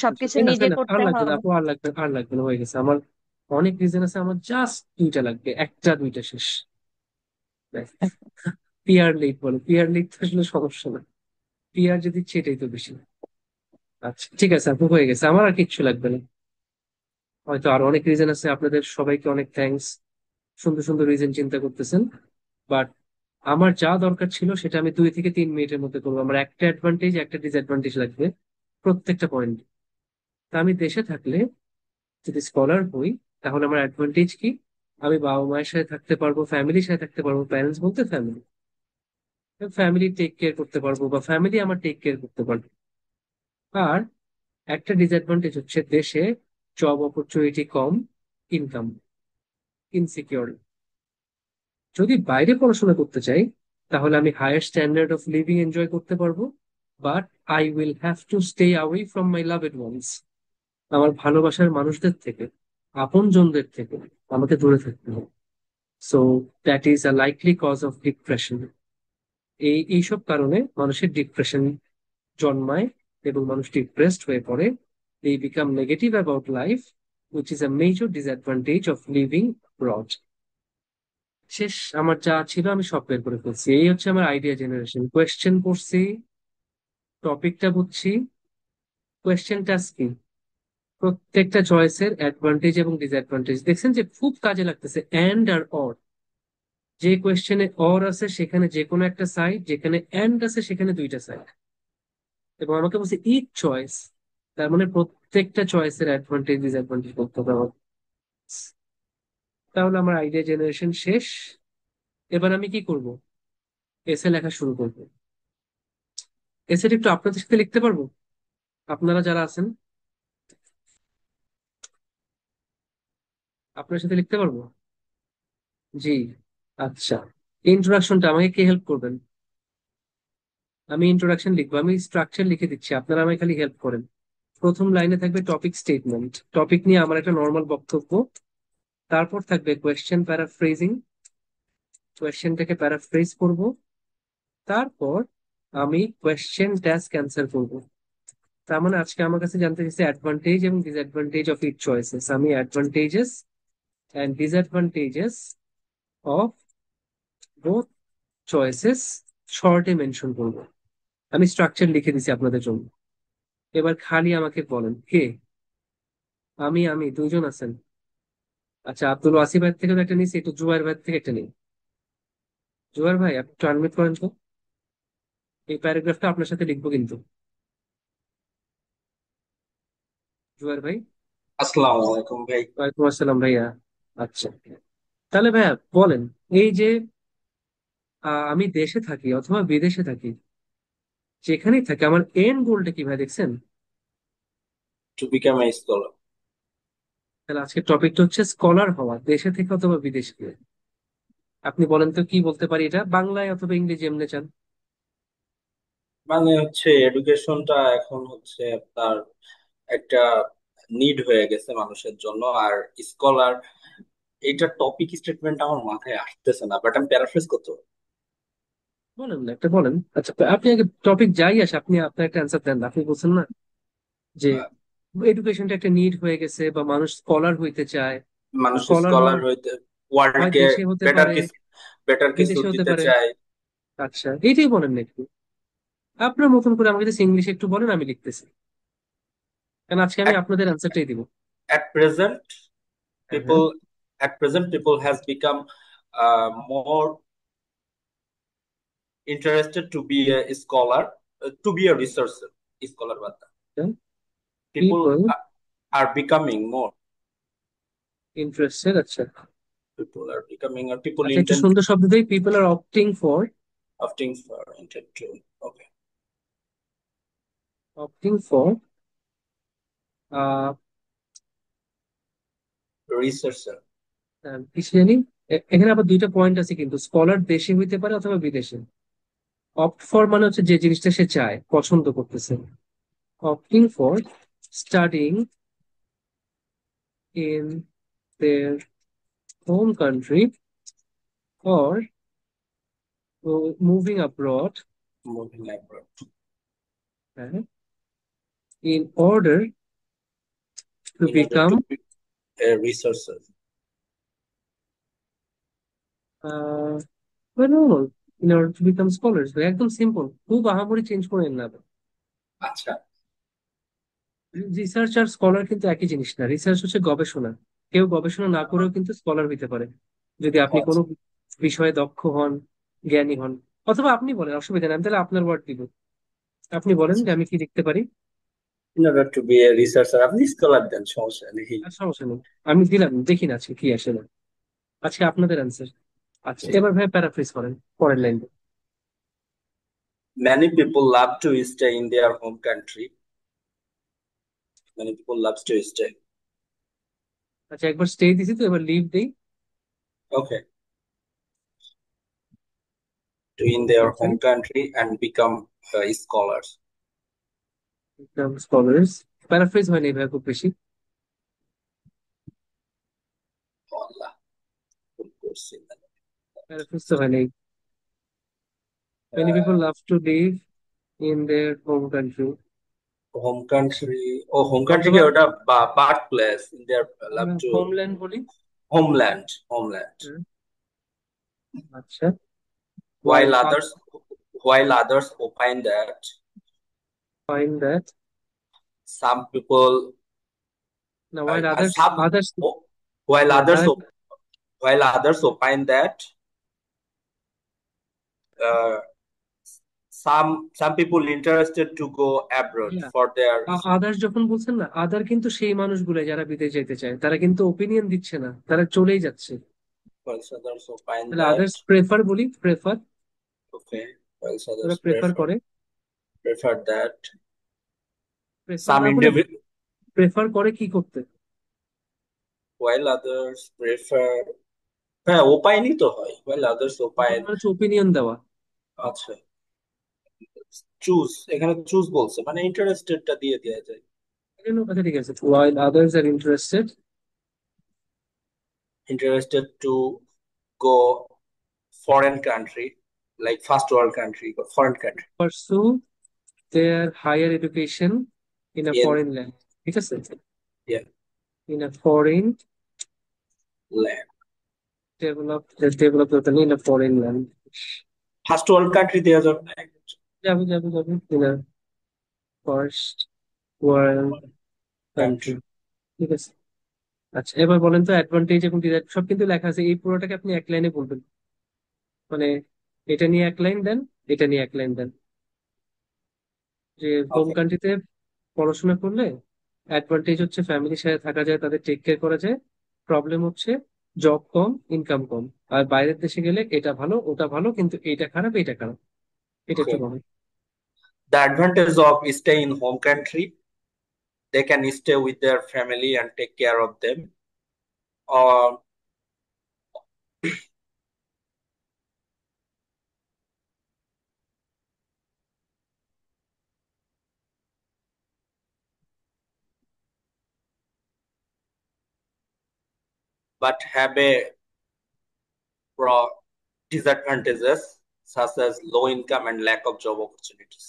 সবকিছু না নিজে আর করতে লাগবে না হয়। আপু, আর লাগবে, আর লাগবে না, হয়ে গেছে আমার। অনেক রিজন আছে, আমার জাস্ট দুইটা লাগবে, একটা দুইটা শেষ। পিয়ার লিড বলে, পিয়ার লিড তো আসলে সমস্যা না। পিআর যে দিচ্ছে এটাই তো বেশি। আচ্ছা ঠিক আছে আপু, হয়ে গেছে, আমার আর কিচ্ছু লাগবে না। হয়তো আরো অনেক রিজন আছে, আপনাদের সবাইকে অনেক থ্যাঙ্কস, সুন্দর সুন্দর রিজন চিন্তা করতেছেন। বাট আমার যা দরকার ছিল সেটা আমি 2 থেকে 3 মিনিটের মধ্যে করবো। আমার একটা অ্যাডভান্টেজ একটা ডিসঅ্যাডভান্টেজ লাগবে প্রত্যেকটা পয়েন্ট। তা আমি দেশে থাকলে, যদি স্কলার হই, তাহলে আমার অ্যাডভান্টেজ কি? আমি বাবা মায়ের সাথে থাকতে পারবো, ফ্যামিলির সাথে থাকতে পারবো, প্যারেন্টস বলতে ফ্যামিলি, ফ্যামিলি টেক কেয়ার করতে পারবো বা ফ্যামিলি আমার টেক কেয়ার করতে পারবে। আর একটা ডিসঅ্যাডভান্টেজ হচ্ছে দেশে জব অপরচুনিটি কম, ইনকাম ইনসিকিউর। যদি বাইরে পড়াশোনা করতে চাই তাহলে আমি higher standard of living enjoy করতে পারবো, but I will have to stay away from my loved ones. আমার ভালোবাসার মানুষদের থেকে, আপনজনদের থেকে আমাকে দূরে থাকতে হবে। So that is a likely cause of depression. এইসব কারণে মানুষের ডিপ্রেশন জন্মায় এবং মানুষ ডিপ্রেসড হয়ে পড়ে। they become negative about life, which is a major disadvantage of living abroad. শেষ, আমার যা ছিল আমি সব বের করে ফেলছি। এই হচ্ছে আমার আইডিয়া জেনারেশন। কোয়েশ্চেন করছি, টপিকটা বুঝছি, কোয়েশ্চেনটা কি, প্রত্যেকটা চয়েসের অ্যাডভান্টেজ এবং ডিসঅ্যাডভান্টেজ দেখছেন যে খুব কাজে লাগতেছে। অ্যান্ড আর অর, যে কোয়েশ্চেনে অর আছে সেখানে যে কোনো একটা সাইড, যেখানে অ্যান্ড আছে সেখানে দুইটা সাইড। এবং আমাকে বলছে ইচ চয়েস, তার মানে প্রত্যেকটা চয়েসের অ্যাডভান্টেজ ডিসঅ্যাডভান্টেজ করতে হবে আমার। তাহলে আমার আইডিয়া জেনারেশন শেষ। এবার আমি কি করব? এসে লেখা শুরু করবো। এসে একটু আপনাদের সাথে লিখতে পারবো, আপনারা যারা আছেন, আপনার সাথে লিখতে পারবো। জি। আচ্ছা, ইন্ট্রোডাকশনটা আমাকে কে হেল্প করবেন? আমি ইন্ট্রোডাকশন লিখবো, আমি স্ট্রাকচার লিখে দিচ্ছি, আপনারা আমাকে খালি হেল্প করেন। প্রথম লাইনে থাকবে টপিক স্টেটমেন্ট, টপিক নিয়ে আমার একটা নর্মাল বক্তব্য। তারপর থাকবে কোয়েশ্চেন প্যারাফ্রেজিং, কোয়েশ্চেনটাকে প্যারাফ্রেজ করব। তারপর আমি কোয়েশ্চেন টাস্ক অ্যান্সার করব। তার মানে আজকে আমার কাছে জানতে চাইছে অ্যাডভান্টেজ এবং ডিসঅ্যাডভান্টেজ অফ ইচ চয়েসেস। আমি advantages and disadvantages of both choices শর্টে মেনশন করব। আমি স্ট্রাকচার লিখে দিছি আপনাদের জন্য। এবার খালি আমাকে বলেন কে। আমি দুইজন আছেন। আচ্ছা, আব্দুল ওয়াসি ভাই থেকে একটা নিয়েছি, একটু জুবাইর ভাই থেকে একটা নিই। জুবাইর ভাই আপনি একটু আনমিউট করেন তো। এই প্যারাগ্রাফটা আপনার সাথে লিখবো কিন্তু। জুবাইর ভাই। আসসালামু আলাইকুম ভাই। ওয়ালাইকুম আসসালাম ভাইয়া। আচ্ছা, তাহলে ভাইয়া বলেন, এই যে আমি দেশে থাকি অথবা বিদেশে থাকি, যেখানেই থাকি, আমার এন্ড গোলটা কি ভাই দেখছেন? To become a scholar. তাহলে আজকের টপিকটা হচ্ছে স্কলার হওয়া, দেশে থেকে অথবা বিদেশে গিয়ে। আপনি বলেন তো কি বলতে পারি, এটা বাংলায় অথবা ইংরেজি এমনি চান? মানে হচ্ছে এডুকেশনটা এখন হচ্ছে আপনার একটা নিড হয়ে গেছে মানুষের জন্য। আর স্কলার এইটা টপিক স্টেটমেন্ট আমার মাথায় আসতেছে না, বাট আমি প্যারাফ্রেজ করতে পারবো। বলেন না, একটা বলেন। আচ্ছা, আপনি আগে টপিক যাই আসে, আপনি আপনার একটা অ্যান্সার দেন না। আপনি বলছেন না যে আহ, এডুকেশনটা একটা নিড হয়ে গেছে বা মানুষ স্কলার হইতে চায়। মানুষ স্কলার স্কলার হওয়ার হইতে হয় ওয়ার্ল্ডকে দেশে হতে বেটার পারে, কিছু বেটার কিছু বিদেশে হতে দিতে পারে। চায়। আচ্ছা, এইটাই বলেন না একটু আপনার মতন করে। আমাকে যদি ইংলিশে একটু বলেন, আমি লিখতেছি, কারণ আজকে আমি আপনাদের অ্যান্সারটাই দিব। at present হ্যাঁ হ্যাঁ। people at present people has become more interested to be a scholar, to be a researcher. Scholar বাদ people people are becoming more. Interested. আচ্ছা। People are becoming, or people আচ্ছা, একটু intend সুন্দর শব্দ দেই, people are opting for, opting for intend to. Okay. Opting for Researcher. কিছু জানি। এখানে আবার দুইটা পয়েন্ট আছে কিন্তু, স্কলার দেশে হইতে পারে অথবা বিদেশে। অপ্ট ফর মানে হচ্ছে যে জিনিসটা সে চায়, পছন্দ করতেছে। Opting for studying in their home country or moving abroad Moving abroad in order two in order become to be a researcher. well, in order to become scholars? ভাই একদম সিম্পল, খুব আহামরি চেঞ্জ করেন না। আচ্ছা রিসার্চ আর scholar কিন্তু একই জিনিস না। রিসার্চ হচ্ছে গবেষণা। কেউ গবেষণা না করেও কিন্তু স্কলার হতে পারে, যদি আপনি কোনো আচ্ছা বিষয়ে দক্ষ হন, জ্ঞানী হন। অথবা আপনি বলেন, অসুবিধা নেই, আমি তাহলে আপনার ওয়ার্ড দিব। আপনি বলেন যে আমি কি লিখতে পারি। In order to be a researcher, আপনি স্কলার দেন, সমস্যা নেই। আর সমস্যা নেই, আমি দিলাম, দেখি না আজকে কি আসে না। আজকে আপনাদের অ্যান্সার। আচ্ছা, জি। এবার ভাই প্যারাফ্রেজ করেন পরের line. Many people love to stay in their home country. Many people loves to stay. আচ্ছা, একবার স্টে দিছি তো, এবার লিভ দেই। Okay. To in their আচ্ছা, home country and become scholars. Scholars. Paraphrase হয় নাই ভাই খুব বেশি। আল্লাহ, ভুল করছি। প্যারাফ্রেজ তো হয় নাই। Many people love to live in their home country. Home country, ও হোম কান্ট্রি কি অথবা ওটা birth place, in their love আমরা টু হোমল্যান্ড বলি। Homeland, homeland. হুম, আচ্ছা। while while others others while others opine that find that, some people now while uh, others some others while yeah, others while others opine that uh, some people interested to go abroad yeah, for their others যখন বলছেন না, আদার কিন্তু সেই মানুষগুলো যারা বিদেশ যেতে চায়, তারা কিন্তু ওপিনিয়ন দিচ্ছে না, তারা চলেই যাচ্ছে। while others opine তাহলে that আদার্স প্রেফার বলি, প্রেফার। okay while ওরা others প্রেফার করে। prefer that প্রেফার some না বলে individual প্রেফার করে কি করতে? while others prefer, হ্যাঁ ওপাইনই তো হয় while others ওপিনিয়ন opine। মানে হচ্ছে ওপিনিয়ন দেওয়া। আচ্ছা, চুজ, এখানে চুজ বলছে মানে ইন্টারেস্টেডটা দিয়ে দেওয়া যায়। আচ্ছা ঠিক আছে, while others are Interested to go foreign country, like first world country or foreign country pursue their higher education in a in foreign land, ঠিক আছে, yeah in a foreign land, developed in a foreign land। first world country দেওয়া যাবে না? যাবে যাবে যাবে, in a first world country, country ঠিক আছে। আচ্ছা, এবার বলেন তো অ্যাডভান্টেজ এবং ডিসঅ্যাডভান্টেজ সব কিন্তু লেখা আছে, এই পুরোটাকে আপনি এক লাইনে বলবেন। মানে এটা নিয়ে এক লাইন দেন, এটা নিয়ে এক লাইন দেন। যে হোম okay কান্ট্রিতে পড়াশোনা করলে অ্যাডভান্টেজ হচ্ছে ফ্যামিলির সাথে থাকা যায়, তাদের টেক কেয়ার করা যায়। প্রবলেম হচ্ছে জব কম, ইনকাম কম। আর বাইরের দেশে গেলে এটা ভালো, ওটা ভালো, কিন্তু এটা খারাপ, এটা খারাপ। এটা একটু okay বলেন। the advantage of stay in home country, they can stay with their family and take care of them, or but have a pro disadvantages such as low income and lack of job opportunities.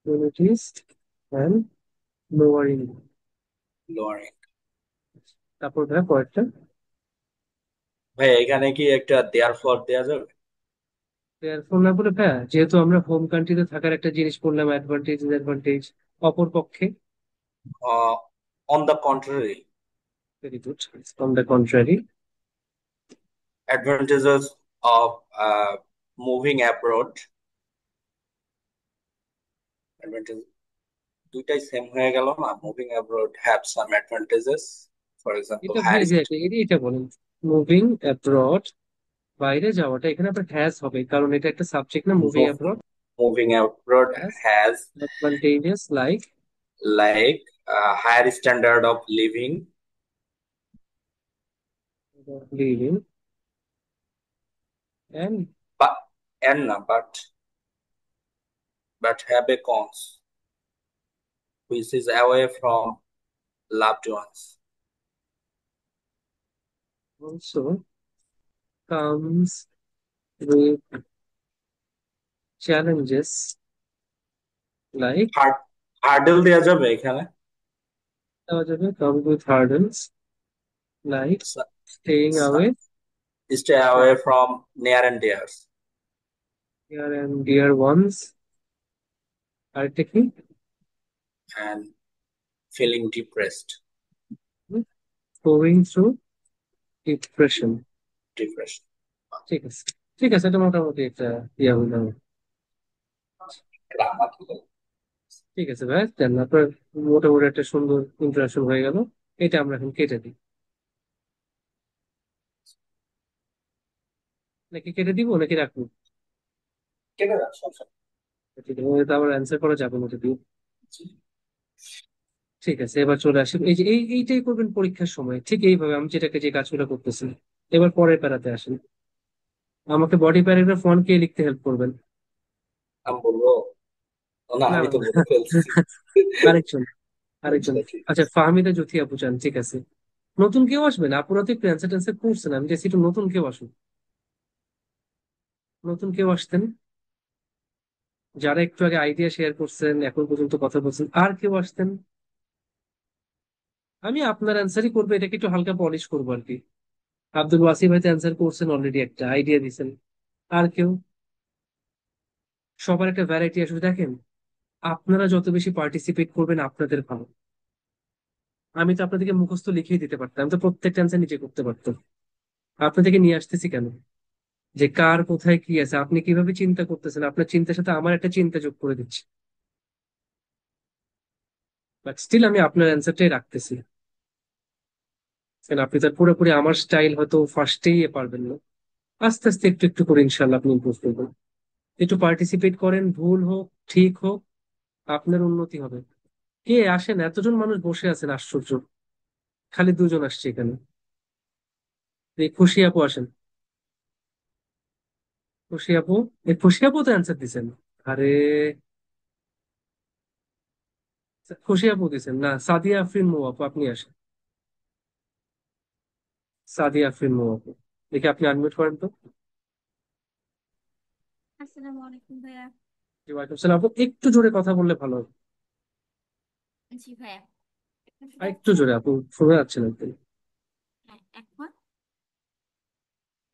Opportunities and lowering। Lowering, তারপর ভাই পরেরটা। ভাই এখানে কি একটা there for দেয়া যাবে? এরপর না বলে ভাইয়া, যেহেতু আমরা হোম কান্ট্রিতে থাকার একটা জিনিস পড়লাম, অ্যাডভান্টেজ ডিসঅ্যাডভান্টেজ, অপর পক্ষে। uh, on the contrary, very good, on the contrary. advantages of moving abroad, advantage দুইটাই সেম হয়ে গেল না? Moving abroad have some advantages, for example এটা ভাই হায়ার এক্স্যাক্টলি এটা বলেন। মুভিং অ্যাব্রড, বাইরে যাওয়াটা এখানে আপনার হ্যাজ হবে, কারণ এটা একটা সাবজেক্ট না, moving abroad. Moving abroad has has advantages like like higher standard of living living and but and না but have a cons which is away from loved ones. Also comes with challenges like hurdle দেওয়া যাবে এখানে? দেওয়া যাবে, come with hurdles, like staying away stay from away from near and dear near and dear ones, আরেকটা কি? And feeling depressed. going through depression। Depression. ঠিক আছে, ঠিক আছে, এটা মোটামুটি একটা ইয়া হইলো। ঠিক আছে ভাই, দেন আপনার মোটামুটি একটা সুন্দর ইন্টারাকশন হয়ে গেল। এটা আমরা এখন কেটে দিই, নাকি কেটে দিব নাকি রাখবো? কেটে যাচ্ছে সমস্যা ঠিক আছে, এটা আবার অ্যান্সার করা যাবে না যদিও। নেই। ঠিক আছে, এবার চলে আসি, এই যে এইটাই করবেন পরীক্ষার সময়, ঠিক এইভাবে আমি যেটাকে যে কাজগুলো করতেছি। এবার পরের প্যারাতে আসেন, আমাকে বডি প্যারাগ্রাফ 1 কে লিখতে হেল্প করবেন। আমি বলবো? না, না আমি না তো না, বলে ফেলছি। আরেকজন, আরেকজন। আচ্ছা, ঠিক আচ্ছা, আছে। ফাহমিদা জ্যোতি আপু চান, ঠিক আছে। নতুন কেউ আসবেন? আপুরা তো একটু অ্যান্সার ট্যান্সার করছেন, আমি চাইছি একটু নতুন কেউ আসুন। নতুন কেউ আসতেন, যারা একটু আগে আইডিয়া শেয়ার করছেন, এখন পর্যন্ত কথা বলছেন, আর কেউ আসতেন। আমি আপনার অ্যান্সারই করবো, এটাকে একটু হালকা পলিশ করবো আর কি। আব্দুল ওয়াসিম ভাই অ্যান্সার করছেন অলরেডি, একটা আইডিয়া দিছেন। আর কেউ? সবার একটা ভ্যারাইটি আসলে দেখেন, আপনারা যত বেশি পার্টিসিপেট করবেন আপনাদের ভালো। আমি তো আপনাদেরকে মুখস্থ লিখিয়ে দিতে পারতাম, আমি তো প্রত্যেকটা অ্যান্সার নিজে করতে পারতাম। আপনাদেরকে নিয়ে আসতেছি কেন? যে কার কোথায় কি আছে, আপনি কিভাবে চিন্তা করতেছেন, আপনার চিন্তার সাথে আমার একটা চিন্তা যোগ করে দিচ্ছি। বাট স্টিল আমি আপনার অ্যান্সারটাই রাখতেছি, কারণ আপনি তার পুরোপুরি আমার স্টাইল হয়তো ফার্স্টেই পারবেন না। আস্তে আস্তে একটু একটু করে ইনশাল্লাহ আপনি ইমপ্রুভ করবেন। একটু পার্টিসিপেট করেন, ভুল হোক ঠিক হোক, আপনার উন্নতি হবে। কে আসেন, এতজন মানুষ বসে আছেন, আশ্চর্য। খালি দুজন আসছে এখানে। এই খুশি আপু আসেন, খুশি আপু। এই খুশি আপু তো অ্যান্সার দিছেন। আরে, খুশি আপু দিছেন না, সাদিয়া আফরিন মৌ আপু আপনি আসেন। সাদিয়া আফরিন মৌ আপু, দেখি আপনি আনমিউট করেন তো। আসসালামু আলাইকুম ভাইয়া। জি, ওয়ালাইকুম সালাম আপু, একটু জোরে কথা বললে ভালো হবে। জি ভাইয়া, এখন আর শোনা একটু যাচ্ছে? জোরে আপু, শোনা যাচ্ছে না একদম। হ্যাঁ, এখন?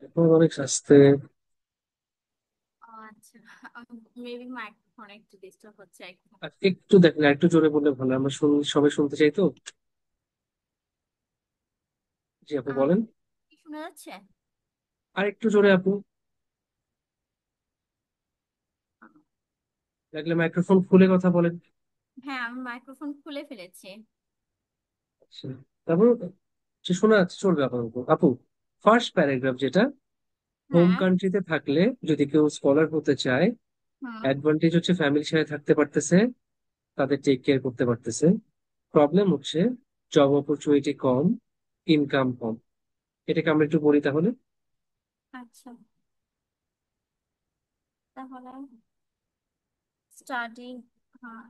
এখন অনেক আস্তে। ও আচ্ছা, মেবি মাইক্রোফোন একটু ডিস্টার্ব হচ্ছে এখন। আর একটু দেখেন, আর একটু জোরে বললে ভালো, আমরা সবাই শুনতে চাই তো। জি আপু আহ, বলেন। কি শোনা যাচ্ছে? আর একটু জোরে আপু, লাগলে মাইক্রোফোন খুলে কথা বলেন। হ্যাঁ, আমি মাইক্রোফোন খুলে ফেলেছি। আচ্ছা, তারপর যে শোনা যাচ্ছে চলবে আপাতত আপু। ফার্স্ট প্যারাগ্রাফ যেটা, হোম হ্যাঁ। কান্ট্রিতে থাকলে যদি কেউ স্কলার হতে চায়, হুম। অ্যাডভান্টেজ হচ্ছে ফ্যামিলির সাথে থাকতে পারতেছে, তাদের টেক কেয়ার করতে পারতেছে। প্রবলেম হচ্ছে জব অপরচুনিটি কম, ইনকাম কম। এটাকে আমরা একটু বলি তাহলে। আচ্ছা, তাহলে স্টাডি, হ্যাঁ,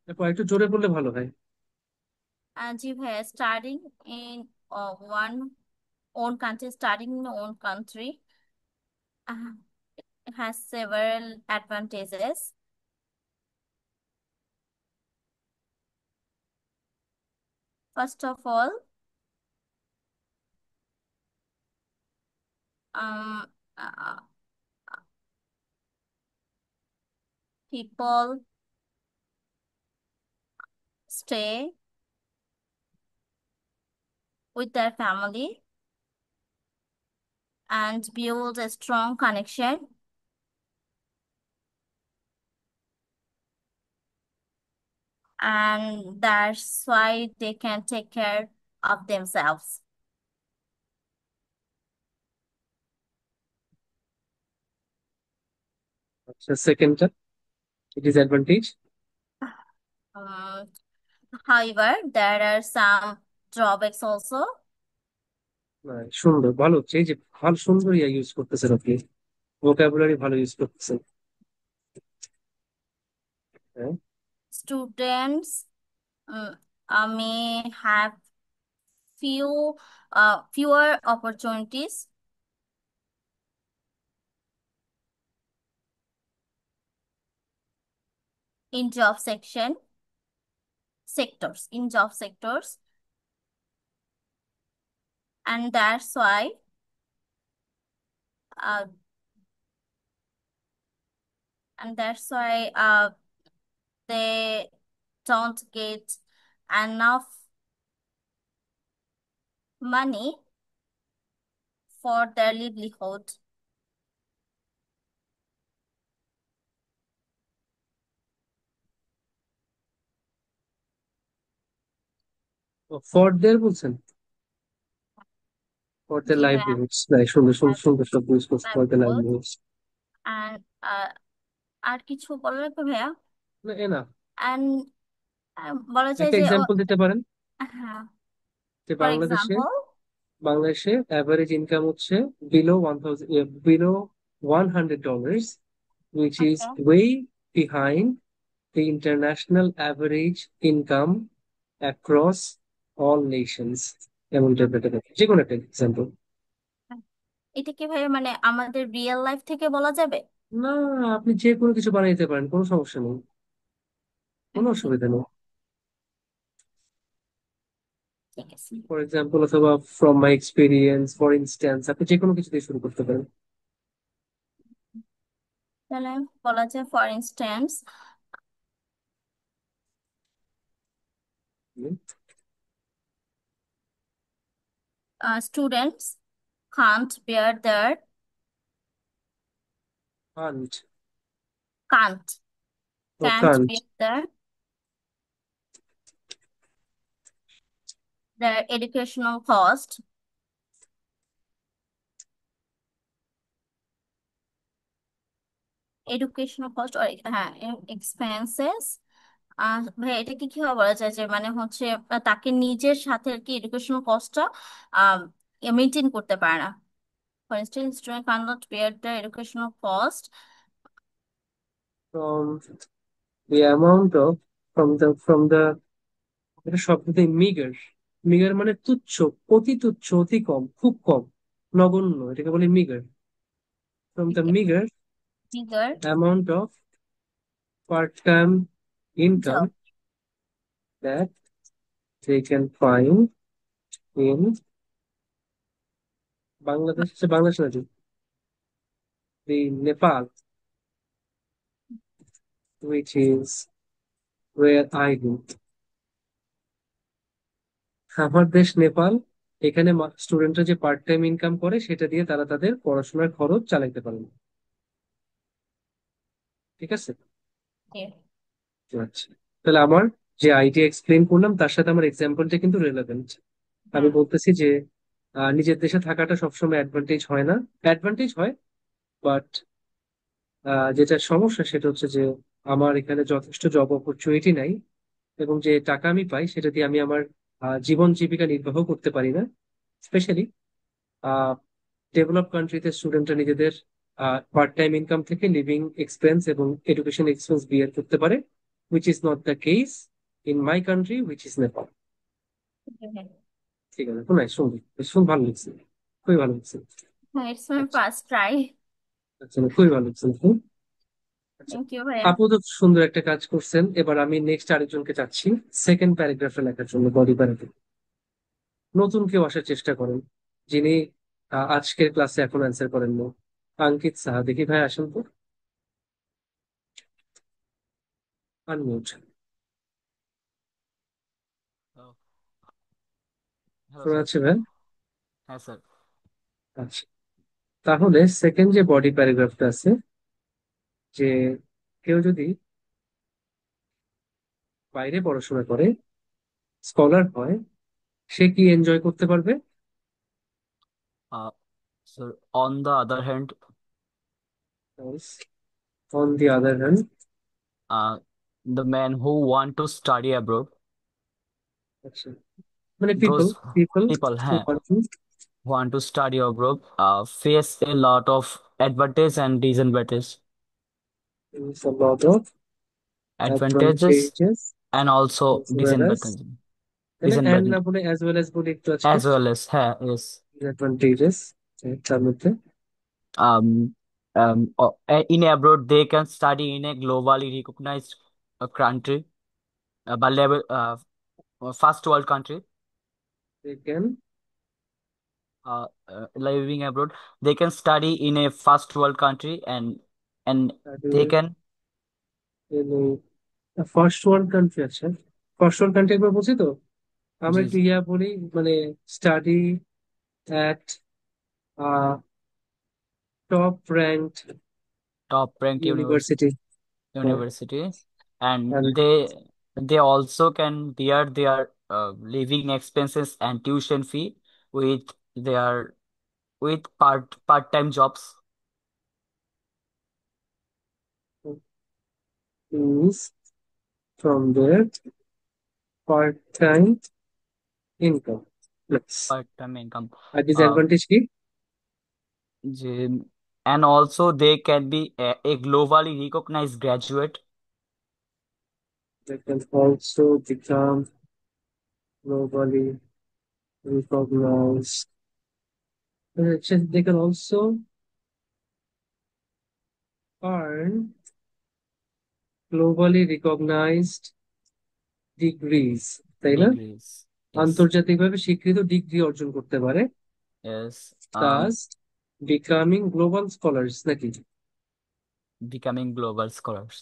তারপর একটু জোরে বললে ভালো হয়। জি ভাইয়া, studying in one own country, studying in your own country uh, has several advantages. First of all, um, uh, people stay with their family and build a strong connection, and that's why they can take care of themselves. আচ্ছা, সেকেন্ডটা, disadvantage. Um, However, there are some drawbacks also. সুন্দর, ভালো হচ্ছে, এই যে ভালো সুন্দর ইয়া use করতেছেন আপনি, ভোকাবুলারি ভালো ইউজ করতেছেন। হ্যাঁ। Students may have fewer opportunities in job sectors, in job sectors, and uh, that's why they don't get enough money for their livelihood. For their বলছেন, ফর দ্য জি ভাইয়া, livelihoods, সুন্দর সুন্দর সুন্দর শব্দ use করছে, for the livelihood livelihoods. and আর কিছু বলা লাগবে ভাইয়া? না এ না, and বলা যায় একটা যে এক্সাম্পল দিতে পারেন হ্যাঁ, যে ফর বাংলাদেশে এক্সাম্পল, অ্যাভারেজ ইনকাম হচ্ছে below 100 dollars, which is okay, way behind the international average income across all nations। এমন টাইপের একটা কথা। যে কোনো একটা এক্সাম্পল। এটা কি ভাইয়া মানে আমাদের রিয়েল লাইফ থেকে বলা যাবে? না, আপনি যে কোনো কিছু বানিয়ে দিতে পারেন, কোনো সমস্যা নেই, কোনো ঠিক অসুবিধা নেই। ঠিক আছে, ফর এক্সাম্পল অথবা from my experience, for instance, আপনি যে কোনো কিছু দিয়ে শুরু করতে পারেন। তাহলে বলা যায় for instance students can't bear their can't can't ও can't can't bear their educational cost, educational cost or হ্যাঁ expenses। ভাই এটাকে কিভাবে বলা যায় যে মানে হচ্ছে তাকে নিজের সাথে আর কি এডুকেশনাল কস্টটা মেনটেন করতে পারে না। For instance student can not bear the educational cost. From the amount of from the এটা শব্দটাই মিগার। মিগার মানে তুচ্ছ, অতি তুচ্ছ, অতি কম, খুব কম, নগণ্য, এটাকে বলে meagre. From the meagre figure amount of part time income job, that they can find in Bangladesh, Bangladesh না, the Nepal, which is where I live। আমার দেশ নেপাল, এখানে স্টুডেন্টরা যে পার্ট টাইম ইনকাম করে সেটা দিয়ে তারা তাদের পড়াশোনার খরচ চালাতে পারে না। ঠিক আছে, আচ্ছা। তাহলে আমার যে আইডিয়া এক্সপ্লেন করলাম তার সাথে আমার এক্সাম্পলটা কিন্তু রেলেভেন্ট। আমি হ্যাঁ বলতেছি যে নিজের দেশে থাকাটা সবসময় অ্যাডভান্টেজ হয় না, অ্যাডভান্টেজ হয়, বাট যেটা সমস্যা সেটা হচ্ছে যে আমার এখানে যথেষ্ট জব অপরচুনিটি নাই, এবং যে টাকা আমি পাই সেটা দিয়ে আমি আমার জীবন জীবিকা নির্বাহ করতে পারি না। স্পেশালি ডেভেলপ কান্ট্রিতে স্টুডেন্টরা নিজেদের পার্ট টাইম ইনকাম থেকে লিভিং এক্সপেন্স এবং এডুকেশন এক্সপেন্স বিয়ার করতে পারে, which is not the case in my country, which is Nepal. ঠিক আছে, খুব নাইস, সুন্দর, শুন ভালো লাগছে, খুবই ভালো লাগছে। হ্যাঁ, ইটস মাই আচ্ছা ফার্স্ট ট্রাই। আচ্ছা, খুবই ভালো লাগছে। আচ্ছা, থ্যাংক ইউ ভাইয়া। আপু তো সুন্দর একটা কাজ করছেন, এবার আমি নেক্সট আরেকজনকে চাচ্ছি সেকেন্ড প্যারাগ্রাফে লেখার জন্য, বডি প্যারাগ্রাফ। নতুন কেউ আসার চেষ্টা করেন, যিনি আজকের ক্লাসে এখন অ্যান্সার করেন না। আঙ্কিত সাহা, দেখি ভাই আসেন তো, আনমিউট। হ্যালো শোনা স্যার। যাচ্ছে ভাই? হ্যাঁ স্যার। আচ্ছা, তাহলে সেকেন্ড যে বডি প্যারাগ্রাফটা আছে, যে কেউ যদি বাইরে পড়াশোনা করে, স্কলার হয়, সে কি এনজয় করতে পারবে? Uh, sir, on the other hand, on the other hand, uh, the men who want to study abroad, আচ্ছা, মানে people those people people who want to who want to study abroad face a lot of advantage and disadvantage. use a lot of Advantages advantages and also as well as, disadvantages. তাহলে and না Disadvantage বলে as well as বলে একটু আজকে as well as yes. Disadvantages তার মধ্যে। In abroad they can study in a globally recognized country, by level first world country, they can living abroad, they can study in a first world country, and they study can in a first world country. আচ্ছা, first world country একবার বলছি তো, আমরা জি একটু জি ইয়া বলি, মানে study at top ranked top ranked university, university, and and they also can bear their living expenses and tuition fee with their with part-time jobs. is from their part-time income. Yes. Part-time income. R uh, disadvantage কি? and also they can be a globally recognized graduate. They can also become globally recognized. They can also earn globally recognized degrees, তাই না? Degrees. Yes. আন্তর্জাতিকভাবে স্বীকৃত degree অর্জন করতে পারে, Yes. thus becoming global scholars নাকি? Becoming global scholars.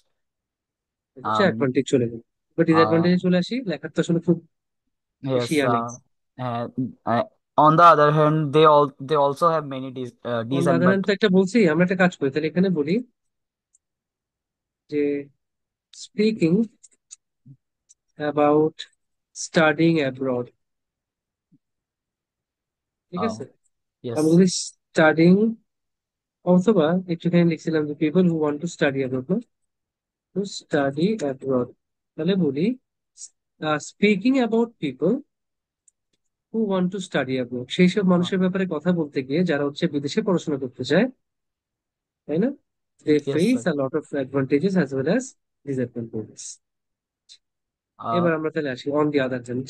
এটা হচ্ছে um অ্যাডভান্টেজ চলে গেল। বাট uh, ডিসঅ্যাডভান্টেজে চলে আসি, লেখার তো আসলে খুব বেশি yes. ইয়া নেই। Uh, uh, on the other hand, they also have many on the other hand disadvantages. তো একটা বলছি, আমরা একটা কাজ করি তাহলে, এখানে বলি যে স্পিকিং অ্যাবাউট স্টাডিং অ্যাব্রড, ঠিক আছে? আমি Yes. যদি স্টাডিং, অথবা একটুখানি লিখছিলাম যে people who want to study abroad, না টু স্টাডি অ্যাব্রড, তাহলে বলি speaking about people who want to study abroad, সেই সব Uh, মানুষের ব্যাপারে কথা বলতে গিয়ে যারা হচ্ছে বিদেশে পড়াশোনা করতে চায়, তাই না? দে yes, face sir. A lot of advantages as well as disadvantages. Uh, এবার আমরা তাহলে আসি on the other hand.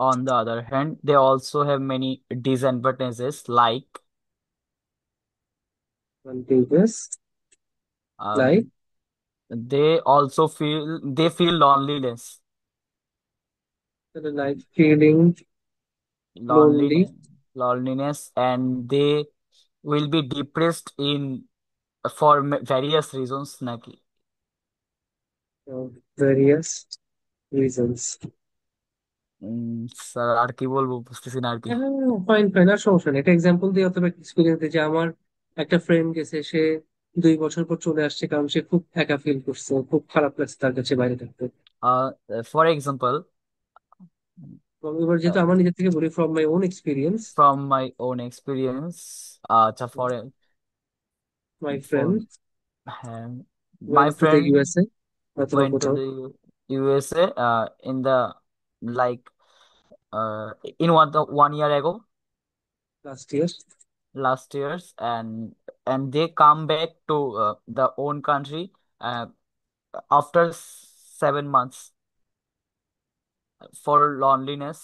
on the other hand, they also have many disadvantages like advantages like, um, they feel loneliness, like feeling lonely, loneliness, loneliness, and they will be depressed in for various reasons. Naki. Various reasons. Sir আর কি বলবো বুঝতেছি না আর কি। হ্যাঁ, fine fine, আর সমস্যা নেই, একটা এক্সাম্পল দিয়ে অথবা এক্সপিরিয়েন্স দিয়ে, যে আমার একটা ফ্রেন্ড গেছে, সে 2 বছর পর চলে আসছে কারণ সে খুব একা ফিল করছে, খুব খারাপ লাগছে তার কাছে বাইরে থাকতে। ফর এক্সাম্পল, এবং এবার যেহেতু আমার নিজের থেকে বলি, from my own experience, from my own experience, my for friend my went to the friend USA অথবা went to কোথাও the USA in the like in 1 year ago, last year. last years, and they come back to the own country after 7 months for loneliness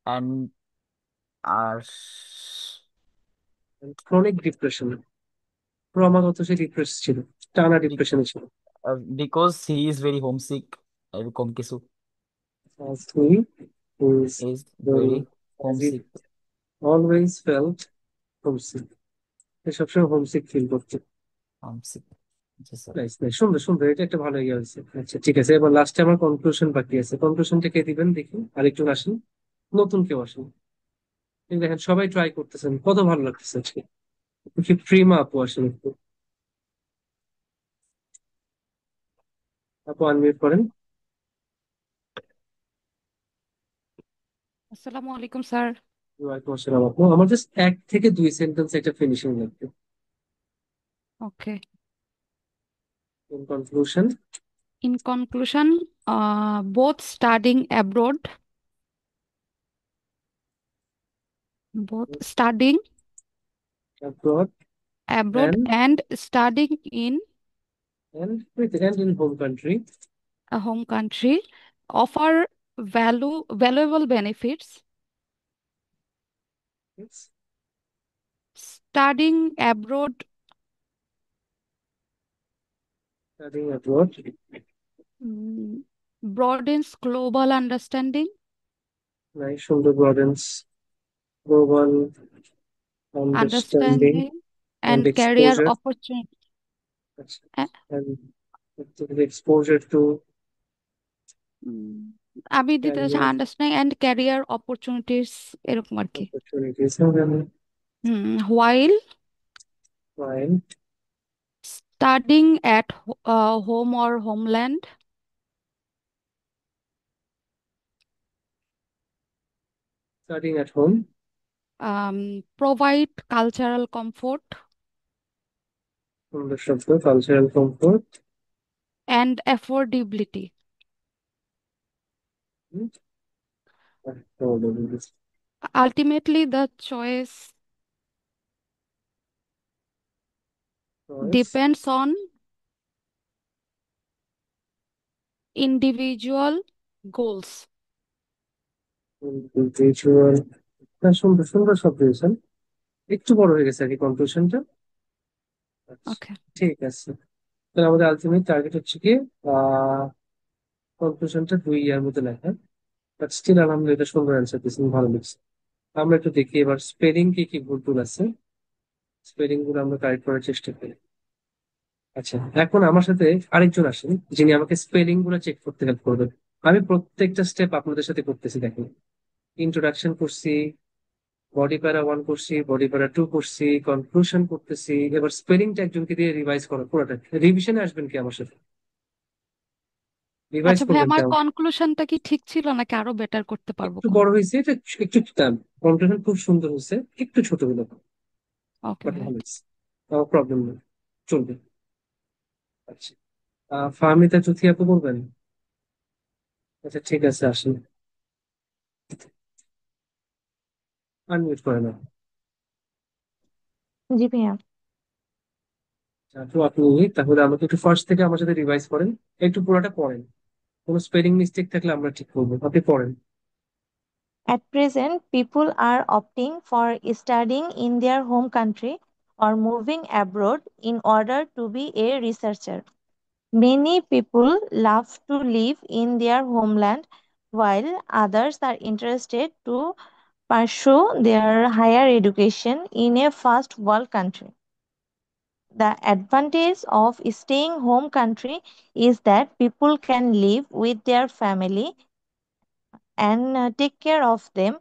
and uh, chronic depression, ক্রমাগত সে depress ছিল, টানা be- ডিপ্রেশনে ছিল। because he is very homesick, এরকম কিছু, As he is he is very, very as he homesick. always felt homesick, সে সবসময় homesick feel করতো। homesick জি sir. Nice nice, সুন্দর সুন্দর, এটা একটা ভালো ইয়ে হয়েছে। আচ্ছা ঠিক আছে, এবার লাস্টে আমার কনক্লুশন বাকি আছে, কনক্লুশনটা কে দিবেন দেখি, আরেকটু আসেন, নতুন কেউ আসেন। এই দেখেন সবাই ট্রাই করতেছেন, কত ভালো লাগতেছে আজকে। কি প্রিমা আপু আসেন একটু, আপু আনমিউট করেন। আসসালামু আলাইকুম স্যার। ওয়ালাইকুম আসসালাম আপু, আমার জাস্ট 1 থেকে 2 সেন্টেন্স একটা ফিনিশিং লাগবে। Okay. In conclusion, In conclusion, both studying abroad abroad and and studying in and in home country, a home country offer valuable benefits. it's Studying abroad studying abroad Broadens global understanding নাই, সুন্দর, broadens global understanding understanding and and career exposure. opportunity আচ্ছা, and exposure to আমি দিতে চাচ্ছি career understanding and career opportunities এরকম আর কি opportunities while while studying at home or homeland studying at home. Provide cultural comfort সুন্দর শব্দ, cultural comfort. And affordability Hmm, affordability. ultimately the choice Choice, depends on individual goals. individual. হ্যাঁ, সুন্দর সুন্দর শব্দ দিয়েছেন। একটু বড় হয়ে গেছে আর কি কনক্লুশনটা। আচ্ছা, Okay. ঠিক আছে। তাহলে আমাদের আলটিমেট টার্গেট হচ্ছে কি কনক্লুশনটা 2 ইয়ার মধ্যে লেখা। বাট স্টিল আলহামদুলিল্লাহ এটা সুন্দর অ্যান্সার দিয়েছেন, ভালো লাগছে। আমরা একটু দেখি এবার স্পেলিং কি কি ভুল টুল আছে, স্পেলিং গুলো আমরা কারেক্ট করার চেষ্টা করি। আচ্ছা, এখন আমার সাথে আরেকজন আসেন যিনি আমাকে স্পেলিং গুলো চেক করতে হেল্প করবেন। আমি প্রত্যেকটা স্টেপ আপনাদের সাথে করতেছি, দেখেন। ইন্ট্রোডাকশন করছি, বডি প্যারা 1 করছি, বডি প্যারা 2 করছি, কনক্লুশন করতেছি। এবার স্পেলিংটা একজনকে দিয়ে রিভাইজ করো পুরোটা। রিভিশনে আসবেন কি আমার সাথে? রিভাইজ আচ্ছা ভাই করবেন আমার কেমন? কনক্লুশনটা কি ঠিক ছিল নাকি আরো বেটার করতে পারবো একটু কোন বড় হয়েছে এটা, একটু কন্টেন্ট খুব সুন্দর হয়েছে, একটু ছোট হলো, ওকে বাট ভাই ভালো হয়েছে, প্রবলেম নেই, চলবে। আচ্ছা, ফাহমিদা চুথি আপু বলবেন? আচ্ছা, ঠিক আছে, আসেন, আনমিউট করে না। জি ভাইয়া। আপু আপনি তাহলে আমাকে একটু ফার্স্ট থেকে আমার সাথে রিভাইজ করেন, একটু পুরোটা পড়েন, কোনো স্পেলিং মিস্টেক থাকলে আমরা ঠিক করবো, আপনি পড়েন। At present, people are opting for studying in their home country or moving abroad in order to be a researcher. Many people love to live in their homeland, while others are interested to pursue their higher education in a first world country. The advantage of staying home country is that people can live with their family and take care of them,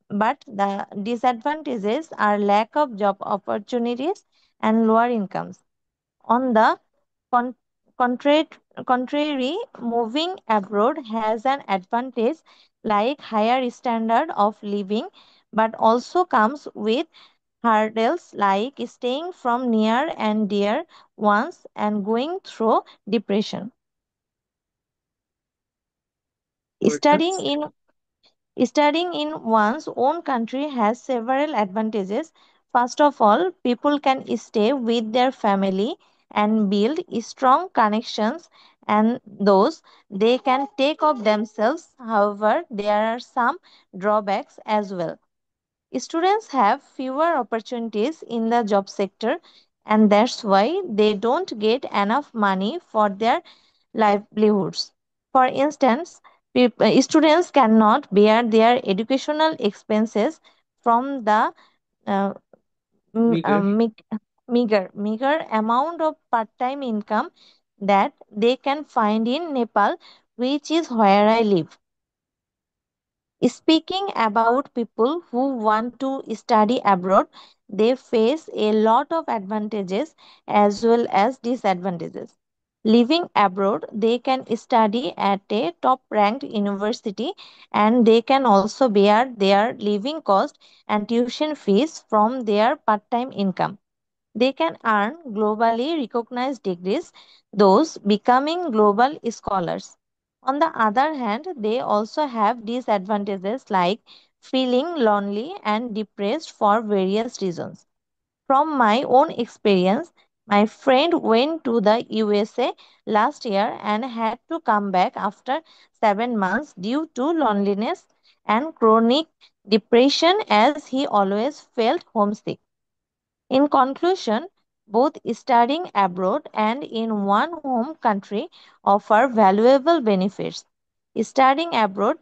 but the disadvantages are lack of job opportunities and lower incomes. On the con- contrary, contrary, moving abroad has an advantage like higher standard of living, but also comes with hurdles like staying from near and dear ones and going through depression. পরেরটা, Studying in Studying in one's own country has several advantages. First of all, people can stay with their family and build strong connections, and those they can take of themselves. However, there are some drawbacks as well. Students have fewer opportunities in the job sector, and that's why they don't get enough money for their livelihoods. For instance, students cannot bear their educational expenses from the uh, meagre, meager amount of part-time income that they can find in Nepal, which is where I live. Speaking about people who want to study abroad, they face a lot of advantages as well as disadvantages. Living abroad, they can study at a top ranked university and they can also bear their living cost and tuition fees from their part time income. They can earn globally recognized degrees, those becoming global scholars. On the other hand, they also have disadvantages like feeling lonely and depressed for various reasons. From my own experience, my friend went to the USA last year and had to come back after 7 months due to loneliness and chronic depression as he always felt homesick. In conclusion, Both studying abroad and in one home country offer valuable benefits. Studying abroad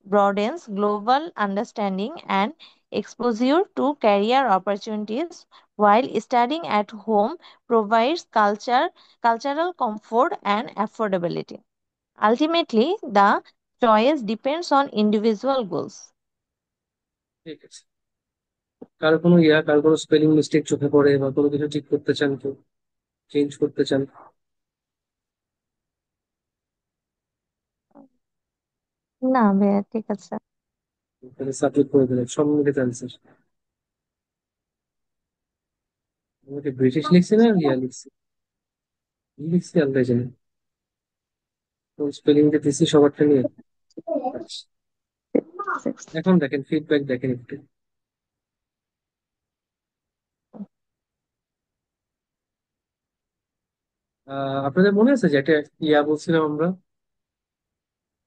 broadens global understanding and exposure to career opportunities, while studying at home provides cultural comfort and affordability. Ultimately, the choice depends on individual goals. ঠিক আছে, কারো কোনো spelling mistake চোখে পড়ে বা কোনো কিছু ঠিক করতে চান, কেউ চেঞ্জ করতে চান, না ভাইয়া, ঠিক আছে। তাহলে সাবজেক্ট করে দিলেন সম্মিলিত অ্যান্সার। আমাকে ব্রিটিশ লিখছি না ইয়া লিখছি, কি লিখছি আল্লাহ জানে, কোন স্পেলিং যে দিচ্ছি সবারটা নিয়ে। আচ্ছা, এখন দেখেন ফিডব্যাক দেখেন একটু। আপনাদের মনে আছে যে একটা ইয়া বলছিলাম আমরা,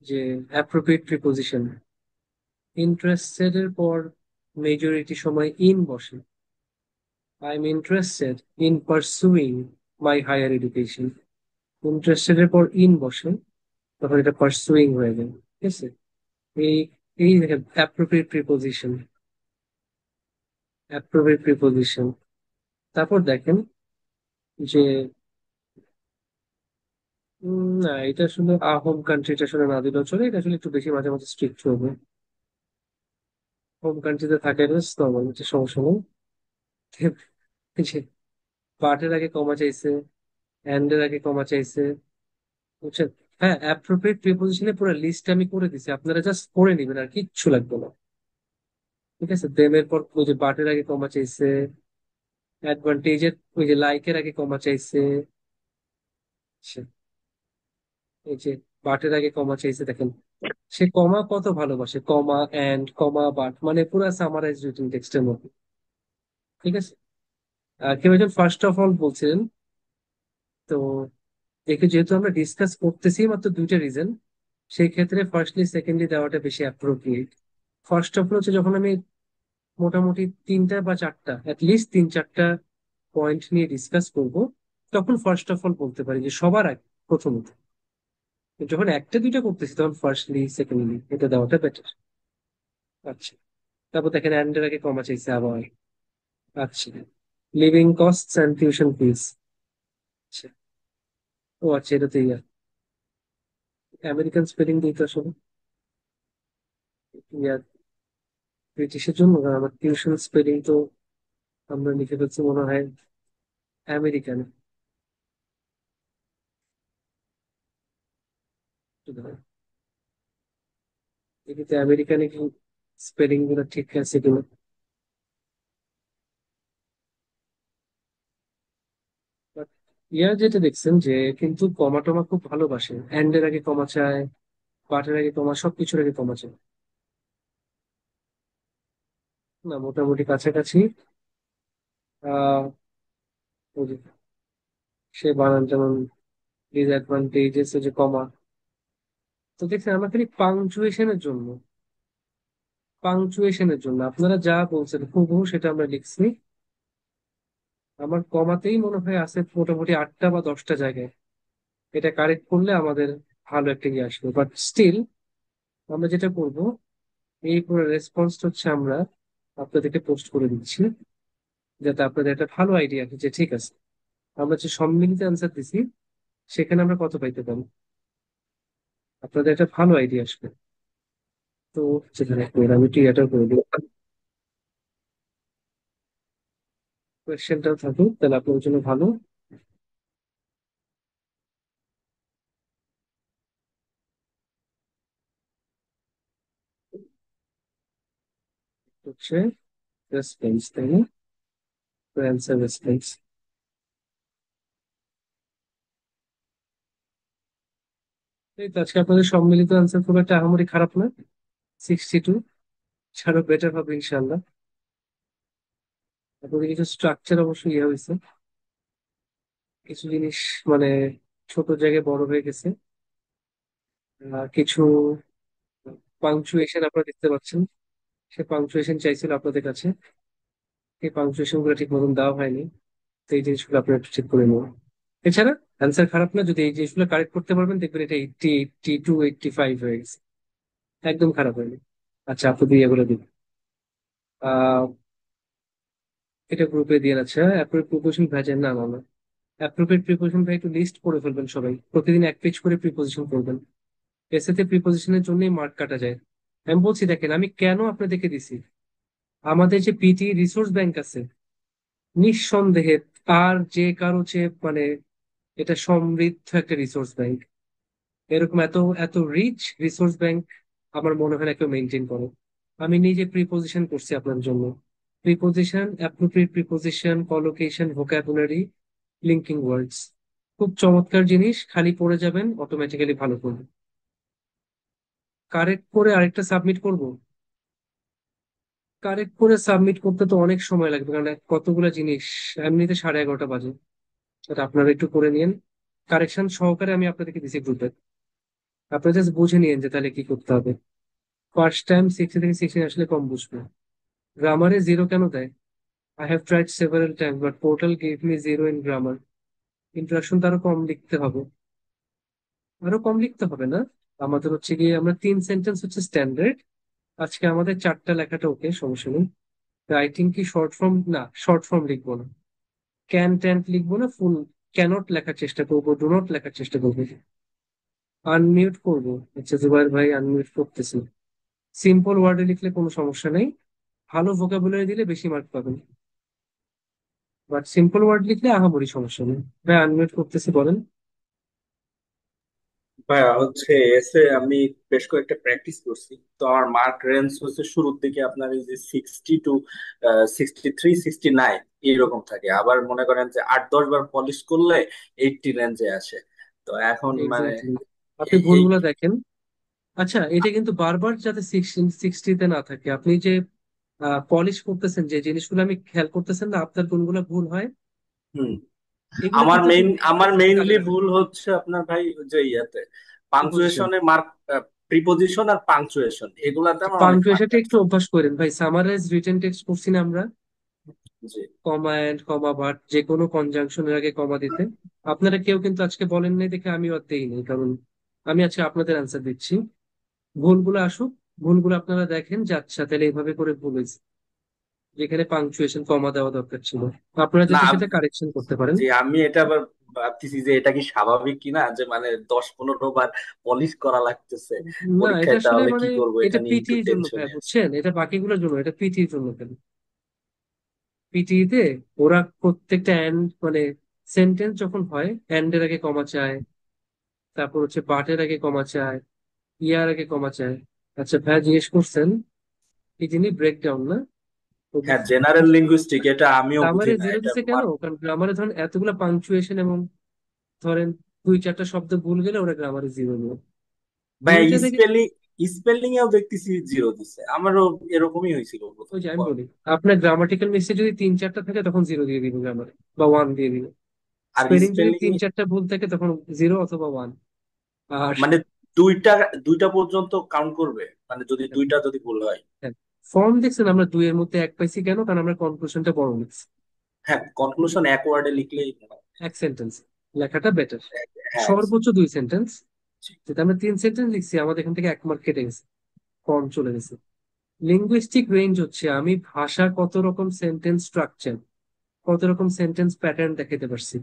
যে অ্যাপ্রোপ্রিয়েট প্রিপোজিশন, ইন্টারেস্টেড এর পর মেজরিটি সময় ইন বসে। I am interested in pursuing my higher education, interested এর পর ইন বসে, তখন এটা পারসুইং হয়ে যায়। ঠিক আছে, এই এই অ্যাপ্রোপ্রিয়েট প্রিপোজিশন, অ্যাপ্রোপ্রিয়েট প্রিপোজিশন। তারপর দেখেন যে না, এটা আসলে হোম কান্ট্রি, এটা আসলে না দিলেও চলে, এটা আসলে একটু বেশি মাঝে মাঝে স্ট্রিক্ট হবে। হোম কান্ট্রিতে থাকে নর্মাল, এটা সমস্যা নেই। এই যে পার্টের আগে কমা চাইছে, এন্ড এর আগে কমা চাইছে, বুঝছেন? হ্যাঁ, অ্যাপ্রোপ্রিয়েট প্রিপোজিশনে পুরো লিস্ট আমি করে দিছি, আপনারা জাস্ট পড়ে নিবেন আর কিচ্ছু লাগবে না। ঠিক আছে, দেমের পর ওই যে বাটের আগে কমা চাইছে, অ্যাডভান্টেজের ওই যে লাইকের আগে কমা চাইছে, সে- এই যে বাটের আগে কমা চাইছে, দেখেন সে কমা কত ভালোবাসে, কমা এন্ড কমা বাট, মানে পুরো সামারাইজ রিটেন টেক্সটের মধ্যে। ঠিক আছে, কেউ একজন ফার্স্ট অফ অল বলছিলেন, তো একে যেহেতু আমরা ডিসকাস করতেছি মাত্র দুইটা রিজন, সেই ক্ষেত্রে ফার্স্টলি সেকেন্ডলি দেওয়াটা বেশি অ্যাপ্রোপ্রিয়েট। ফার্স্ট অফ অল হচ্ছে যখন আমি মোটামুটি তিনটা বা চারটা, অ্যাটলিস্ট তিন চারটা পয়েন্ট নিয়ে ডিসকাস করব, তখন ফার্স্ট অফ অল বলতে পারি যে সবার আগে প্রথমত। যখন একটা দুইটা করতেছি তখন ফার্স্টলি সেকেন্ডলি এটা দেওয়াটা বেটার। আচ্ছা, তারপর দেখেন অ্যান্ডের আগে কমা চাইছে আবার। আচ্ছা, living cost and tuition fees. আচ্ছা, ও আচ্ছা, এটা তো ইয়া আমেরিকান স্পেলিং দিই তো আসলে, ইয়া ব্রিটিশের জন্য, কারণ আমার টিউশন স্পেলিং তো আমরা লিখে ফেলছি মনে হয় আমেরিকান। এক্ষেত্রে আমেরিকানে কি স্পেলিং গুলো ঠিক আছে কিনা। But ইয়া যেটা দেখছেন যে কিন্তু কমা টমা খুব ভালোবাসে, এন্ড এর আগে কমা চায়, বাটের আগে কমা, সবকিছুর আগে কমা চায়। না, মোটামুটি কাছাকাছি। আহ ওই যে সে বানান যেমন ডিসঅ্যাডভান্টেজেস যে কমা, তো দেখছেন আমরা খালি পাংচুয়েশনের জন্য আপনারা যা বলছেন হুবহু সেটা আমরা লিখছি। আমার কমাতেই মনে হয় আছে মোটামুটি 8টা বা 10টা জায়গায়, এটা কারেক্ট করলে আমাদের ভালো একটা ইয়ে আসবে। বাট স্টিল আমরা যেটা করব, এই পুরো রেসপন্স হচ্ছে আমরা আপনাদেরকে পোস্ট করে দিচ্ছি, যাতে আপনাদের একটা ভালো আইডিয়া আছে যে ঠিক আছে আমরা যে সম্মিলিত অ্যান্সার দিছি সেখানে আমরা কত পাইতে পারি, আপনাদের একটা ভালো আইডিয়া আসবে। তো যেখানে আমি টিয়াটাও করে দিই, কোয়েশ্চেনটাও থাকুক, তাহলে আপনাদের জন্য ভালো। হচ্ছে রেসপন্স, তাই না? Answer response. এই তো আজকে আপনাদের সম্মিলিত অ্যান্সার খুব একটা আহামরি খারাপ না, 62, ছাড়ো বেটার হবে ইনশাল্লাহ। আপনাদের কিছু স্ট্রাকচার অবশ্যই ইয়ে হয়েছে, কিছু জিনিস মানে ছোট জায়গায় বড় হয়ে গেছে। কিছু পাংচুয়েশন আপনারা দেখতে পাচ্ছেন, সে পাংচুয়েশন চাইছিল আপনাদের কাছে, এই পাংচুয়েশন গুলো ঠিক মতন দেওয়া হয়নি। তো এই জিনিসগুলো আপনারা একটু চেক করে নেবেন। এছাড়া অ্যান্সার খারাপ না, যদি এই জিনিসগুলো কারেক্ট করতে পারবেন দেখবেন এটা 80, 82, 85 হয়ে গেছে, একদম খারাপ হয়নি। আচ্ছা, আপনি দিয়ে এগুলো দিন। আহ এটা গ্রুপে দিয়ে, আচ্ছা অ্যাপ্রোপ্রিয়েট প্রিপোজিশন ভ্যাজেন, না না না, অ্যাপ্রোপ্রিয়েট প্রিপোজিশন ভাই একটু লিস্ট করে ফেলবেন সবাই, প্রতিদিন এক পেজ করে প্রিপোজিশন করবেন। এসেতে প্রিপোজিশনের জন্যই মার্ক কাটা যায়। আমি বলছি দেখেন আমি কেন আপনাদেরকে দিছি, আমাদের যে পিটি রিসোর্স ব্যাংক আছে, নিঃসন্দেহে আর যে কারো চেয়ে মানে এটা সমৃদ্ধ একটা রিসোর্স ব্যাংক। এরকম এত এত রিচ রিসোর্স ব্যাংক আমার মনে হয় না কেউ মেনটেন করে। আমি নিজে প্রিপোজিশন করছি আপনার জন্য, preposition, appropriate preposition, collocation, vocabulary, linking ওয়ার্ডস, খুব চমৎকার জিনিস, খালি পড়ে যাবেন অটোমেটিক্যালি ভালো করবে। কারেক্ট করে আরেকটা সাবমিট করব, কারেক্ট করে সাবমিট করতে তো অনেক সময় লাগবে, কারণ কতগুলো জিনিস, এমনিতে 11:30 বাজে। এটা আপনারা একটু করে নিন, কারেকশন সহকারে আমি আপনাদেরকে দিছি গ্রুপে, আপনারা জাস্ট বুঝে নিন যে তাহলে কি করতে হবে। ফার্স্ট টাইম 60 থেকে 60 আসলে কম বুঝবে। গ্রামারে জিরো কেন দেয়? I have tried several time but portal gave me zero in grammar. Introduction তো আরো কম লিখতে হবে, আরো কম লিখতে হবে না। আমাদের হচ্ছে গিয়ে আমরা 3 সেন্টেন্স হচ্ছে স্ট্যান্ডার্ড, আজকে আমাদের 4টা লেখাটা ওকে, সমস্যা নেই। রাইটিং কি শর্ট ফর্ম? না, শর্ট ফর্ম লিখবো না, ক্যান ট্যান্ট লিখবো না, ফুল ক্যানট লেখার চেষ্টা করবো, ডু নট লেখার চেষ্টা করবো। আনমিউট করবো, আচ্ছা জুবাইর ভাই আনমিউট করতেছি। সিম্পল ওয়ার্ডে লিখলে কোনো সমস্যা নেই, ভালো ভোকাবুলারি দিলে বেশি মার্ক পাবেন, বাট সিম্পল ওয়ার্ড লিখলে আহামরি সমস্যা নেই। ভাই আনমিউট করতেছি, বলেন। ভাইয়া হচ্ছে এসে আমি বেশ কয়েকটা প্র্যাকটিস করছি, তো আমার মার্ক রেঞ্জ হচ্ছে শুরুর দিকে আপনার এই যে 60 to 63, 69 এইরকম থাকে, আবার মনে করেন যে 8-10 বার পলিশ করলে 80 রেঞ্জে আসে। তো এখন মানে এক্স্যাক্টলি, আপনি এই ভুলগুলো দেখেন। আচ্ছা, এটা কিন্তু বারবার যাতে 60 তে না থাকে, আপনি যে পলিশ করতেছেন যে জিনিসগুলো, আমি খেয়াল করতেছেন না আপনার কোনগুলো ভুল হয়, হুম এগুলো আমার কিন্তু মেইন আসলে আমার দেখতে কাজে মেইনলি লাগে। ভুল হচ্ছে আপনার ভাই ওই যে ইয়াতে প্রিপোজিশন, পাংচুয়েশনে মার্ক, প্রিপোজিশন আর পাংচুয়েশন এগুলাতে আমার অনেক মার্ক পাংচুয়েশনটা একটু কাটছে। অভ্যাস করেন ভাই। সামারাইজ রিটেন টেক্সট করছি না আমরা, জি। কমা এন্ড কমা বাট, যে কোনো কনজাংশনের আগে কমা দিতে। আপনারা কেউ কিন্তু আজকে বলেন নাই দেখে আমি আর দেইনি, কারণ আমি আজকে আপনাদের অ্যান্সার দিচ্ছি। ভুলগুলো আসুক, ভুলগুলো আপনারা দেখেন যে আচ্ছা তাহলে এইভাবে করে ভুল হয়েছে, যেখানে পাংচুয়েশন কমা দেওয়া দরকার ছিল, আপনারা না যাতে সেটা কারেকশন করতে পারেন। জি, আমি এটা আবার ভাবতেছি যে এটা কি স্বাভাবিক কিনা, যে মানে 10-15 বার পলিশ করা লাগতেছে না, এটা পরীক্ষায়, আসলে তাহলে কি মানে করবো, এটা এটা নিয়ে একটু পিটির জন্য ভাই, টেনশনে আছে। বুঝছেন, এটা বাকিগুলোর জন্য, এটা পিটির জন্য কেন। পিটিতে ওরা প্রত্যেকটা এন্ড মানে সেন্টেন্স যখন হয় এন্ড এর আগে কমা চায়, তারপর হচ্ছে বাটের আগে কমা চায়, ইয়ার আগে কমা চায়। আচ্ছা ভাই জিজ্ঞেস করছেন এই যিনি ব্রেকডাউন না, হ্যাঁ, জেনারেল লিঙ্গুইস্টিক এটা আমিও বুঝি গ্রামারে না, জিরো এটা দিছে কেন? কারণ গ্রামারে ধরেন এতগুলো পাংচুয়েশন এবং ধরেন 2-4টা শব্দ ভুল গেলে ওরা গ্রামারে জিরো নিয়ে। ভাই দুইটা থেকে, স্পেলিং, স্পেলিং এও দেখতেছি জিরো দিছে, আমারও এরকমই হয়েছিল প্রথম। ওই যে আমি বলি, আপনার গ্রামাটিক্যাল মিস্টেক যদি 3-4টা থাকে তখন জিরো দিয়ে দিবেন গ্রামারে, বা 1 দিয়ে দিবেন। আর স্পেলিং যদি স্পেলিং 3-4টা ভুল থাকে তখন 0 অথবা 1। আর মানে দুইটা দুইটা পর্যন্ত কাউন্ট করবে, মানে যদি দুইটা যদি ভুল হয়। ফর্ম দেখছেন আমরা 2 এর মধ্যে 1 পাইছি কেন? কারণ আমরা কনক্লুশনটা বড় লিখছি, হ্যাঁ, কনক্লুশন এক ওয়ার্ডে লিখলেই হয়। 1 সেন্টেন্স, লেখাটা বেটার। হ্যাঁ সর্বোচ্চ 2 সেন্টেন্স, যেটা আমরা 3 সেন্টেন্স লিখছি আমাদের এখান থেকে 1 মার্ক কেটে গেছে, ফর্ম চলে গেছে। লিঙ্গুইস্টিক রেঞ্জ হচ্ছে আমি ভাষা কত রকম সেন্টেন্স স্ট্রাকচার, কত রকম সেন্টেন্স প্যাটার্ন দেখাতে পারছি।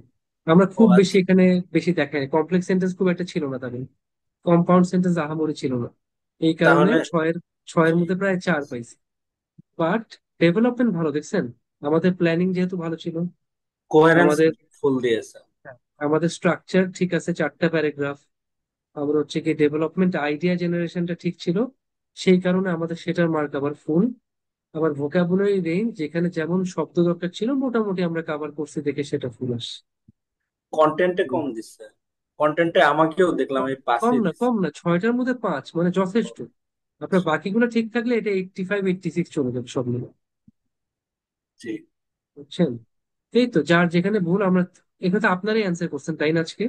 আমরা ও খুব বেশি আচ্ছা। এখানে বেশি দেখাই, কমপ্লেক্স সেন্টেন্স খুব একটা ছিল না, তাদের কম্পাউন্ড সেন্টেন্স আহামরি ছিল না, এই কারণে তাহলে ছয়ের ছয়ের জি, মধ্যে প্রায় 4 পাইছি। বাট ডেভেলপমেন্ট ভালো দেখছেন, আমাদের প্ল্যানিং যেহেতু ভালো ছিল, কোহেরেন্স আমাদের ফুল দিয়েছে। আমাদের স্ট্রাকচার ঠিক আছে, 4টা প্যারাগ্রাফ, আবার হচ্ছে কি ডেভেলপমেন্ট আইডিয়া জেনারেশনটা ঠিক ছিল, সেই কারণে আমাদের সেটার মার্ক আবার ফুল। আবার ভোকাবুলারি রেঞ্জ যেখানে যেমন শব্দ দরকার ছিল মোটামুটি আমরা কভার করছি দেখে সেটা ফুল আসে। কন্টেন্টে কম দিচ্ছে, কন্টেন্টে আমাকেও দেখলাম এই কম পাঁচে না, দিচ্ছে। কম না, 6টার মধ্যে 5 মানে যথেষ্ট। আপনার বাকিগুলো ঠিক থাকলে এটা 85, 86 চলে যাবে সব মিলে, জি। বুঝছেন। এই তো যার যেখানে ভুল, আমরা এখানে তো আপনারই অ্যান্সার করছেন তাই না আজকে,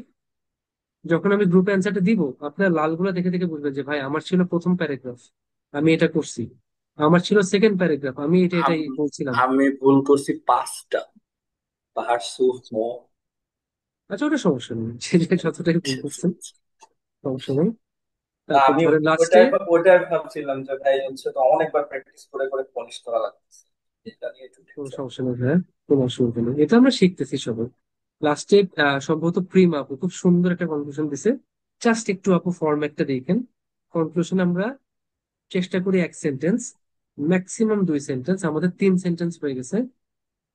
যখন আমি গ্রুপে অ্যান্সারটা দিব আপনার লালগুলা দেখে দেখে বুঝবেন যে ভাই আমার ছিল প্রথম প্যারাগ্রাফ, আমি এটা করছি, আমার ছিল সেকেন্ড প্যারাগ্রাফ, আমি এটাই আম- বলছিলাম। আমি ভুল করছি 5টা, পাহাড় সুফ মো। আচ্ছা, ওটা সমস্যা নেই, যে যে যতটাই ভুল করছেন সমস্যা নেই। না তারপর আমি ধরেন লাস্টে ওটাই ওটাই ভাবছিলাম যে ভাই হচ্ছে তো অনেকবার প্র্যাকটিস করে করে পলিশ করা লাগছে, এটা নিয়ে একটু কোনো টেনশন। সমস্যা নেই ভাইয়া, কোনো অসুবিধা নেই, এটা আমরা শিখতেছি সবাই। লাস্টে সম্ভবত প্রিমা আপু খুব সুন্দর একটা কনক্লুশন দিছে, জাস্ট একটু আপু ফরম্যাটটা দেখেন। কনক্লুশন আমরা চেষ্টা করি এক সেন্টেন্স, ম্যাক্সিমাম 2 সেন্টেন্স, আমাদের 3 সেন্টেন্স হয়ে গেছে,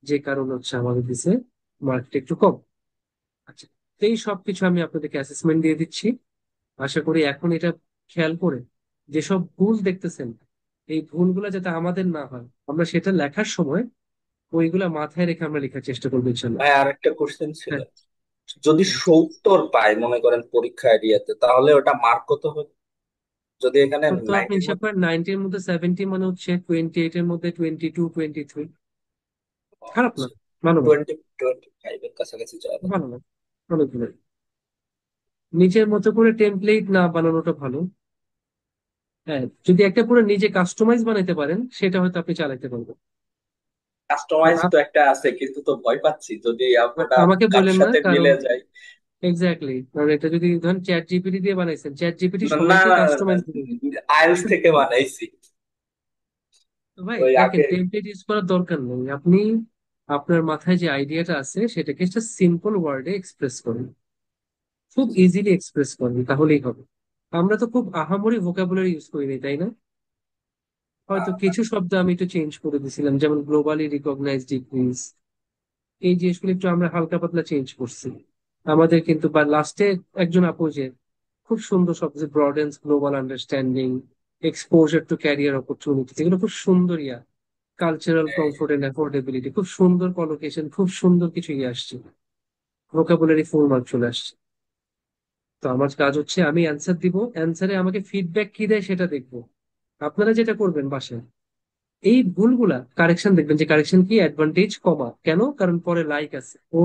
যে কারণ হচ্ছে আমাদের দিছে মার্কটা একটু কম। আচ্ছা, তো এই সবকিছু আমি আপনাদেরকে অ্যাসেসমেন্ট দিয়ে দিচ্ছি। আশা করি এখন এটা খেয়াল করে যেসব ভুল দেখতেছেন, এই ভুলগুলো যাতে আমাদের না হয়, আমরা সেটা লেখার সময় ওইগুলা মাথায় রেখে আমরা লেখার চেষ্টা করবো ইনশাল্লাহ। ভাই আর একটা কোশ্চেন ছিল, হ্যাঁ, যদি আচ্ছা। 70 পায় মনে করেন পরীক্ষা এরিয়াতে, তাহলে ওটা মার্ক কত হবে? যদি এখানে তো আপনি 90-র হিসাব মধ্যে। করেন 90-এর মধ্যে 70 মানে হচ্ছে 28-এর মধ্যে 22, 23। খারাপ না, আচ্ছা, ভালো না, 25-এর কাছাকাছি যাবে। ভালো না, অনেক ভালো। নিজের মতো করে টেমপ্লেট না বানানোটা ভালো। হ্যাঁ, যদি একটা পুরো নিজে কাস্টমাইজ বানাইতে পারেন সেটা হয়তো আপনি চালাইতে পারবেন। কাস্টমাইজ আ- তো একটা আছে, কিন্তু তো ভয় পাচ্ছি যদি ওটা আমাকে কার বলেন না, সাথে কারণ মিলে যায়। এক্স্যাক্টলি, কারণ এটা যদি ধরেন চ্যাট জিপিটি দিয়ে বানাইছেন, চ্যাট জিপিটি না না সবাইকে না, কাস্টমাইজ দিবে। আইএলস থেকে বানাইছি। তো ভাই ওই দেখেন, আগে। টেমপ্লেট ইউজ করার দরকার নেই, আপনি আপনার মাথায় যে আইডিয়াটা আছে সেটাকে একটা সিম্পল ওয়ার্ডে এক্সপ্রেস করুন, খুব ইজিলি এক্সপ্রেস করুন, তাহলেই হবে। আমরা তো খুব আহামরি ভোকাবুলারি ইউজ করি নি, তাই না? হয়তো কিছু শব্দ আমি একটু চেঞ্জ করে দিছিলাম, যেমন গ্লোবালি রিকগনাইজ ডিগ্রিজ, এই জিনিসগুলো একটু আমরা হালকা পাতলা চেঞ্জ করছি আমাদের কিন্তু। বা লাস্টে একজন আপু যে খুব সুন্দর শব্দ, ব্রডেন্স global understanding, exposure two career opportunity, এগুলো খুব সুন্দর ইয়া, কালচারাল কমফোর্ট এন্ড অ্যাফোর্ডেবিলিটি, খুব সুন্দর কলোকেশন, খুব সুন্দর কিছু ইয়ে আসছে, ভোকাবুলারি ফুল মার্ক চলে আসছে। তো আমার কাজ হচ্ছে আমি অ্যান্সার দিব, অ্যান্সারে আমাকে ফিডব্যাক কি দেয় সেটা দেখবো। আপনারা যেটা করবেন বাসায়, এই ভুলগুলা কারেকশন দেখবেন, যে কারেকশন কি অ্যাডভান্টেজ কমা কেন, কারণ পরে লাইক আছে ও,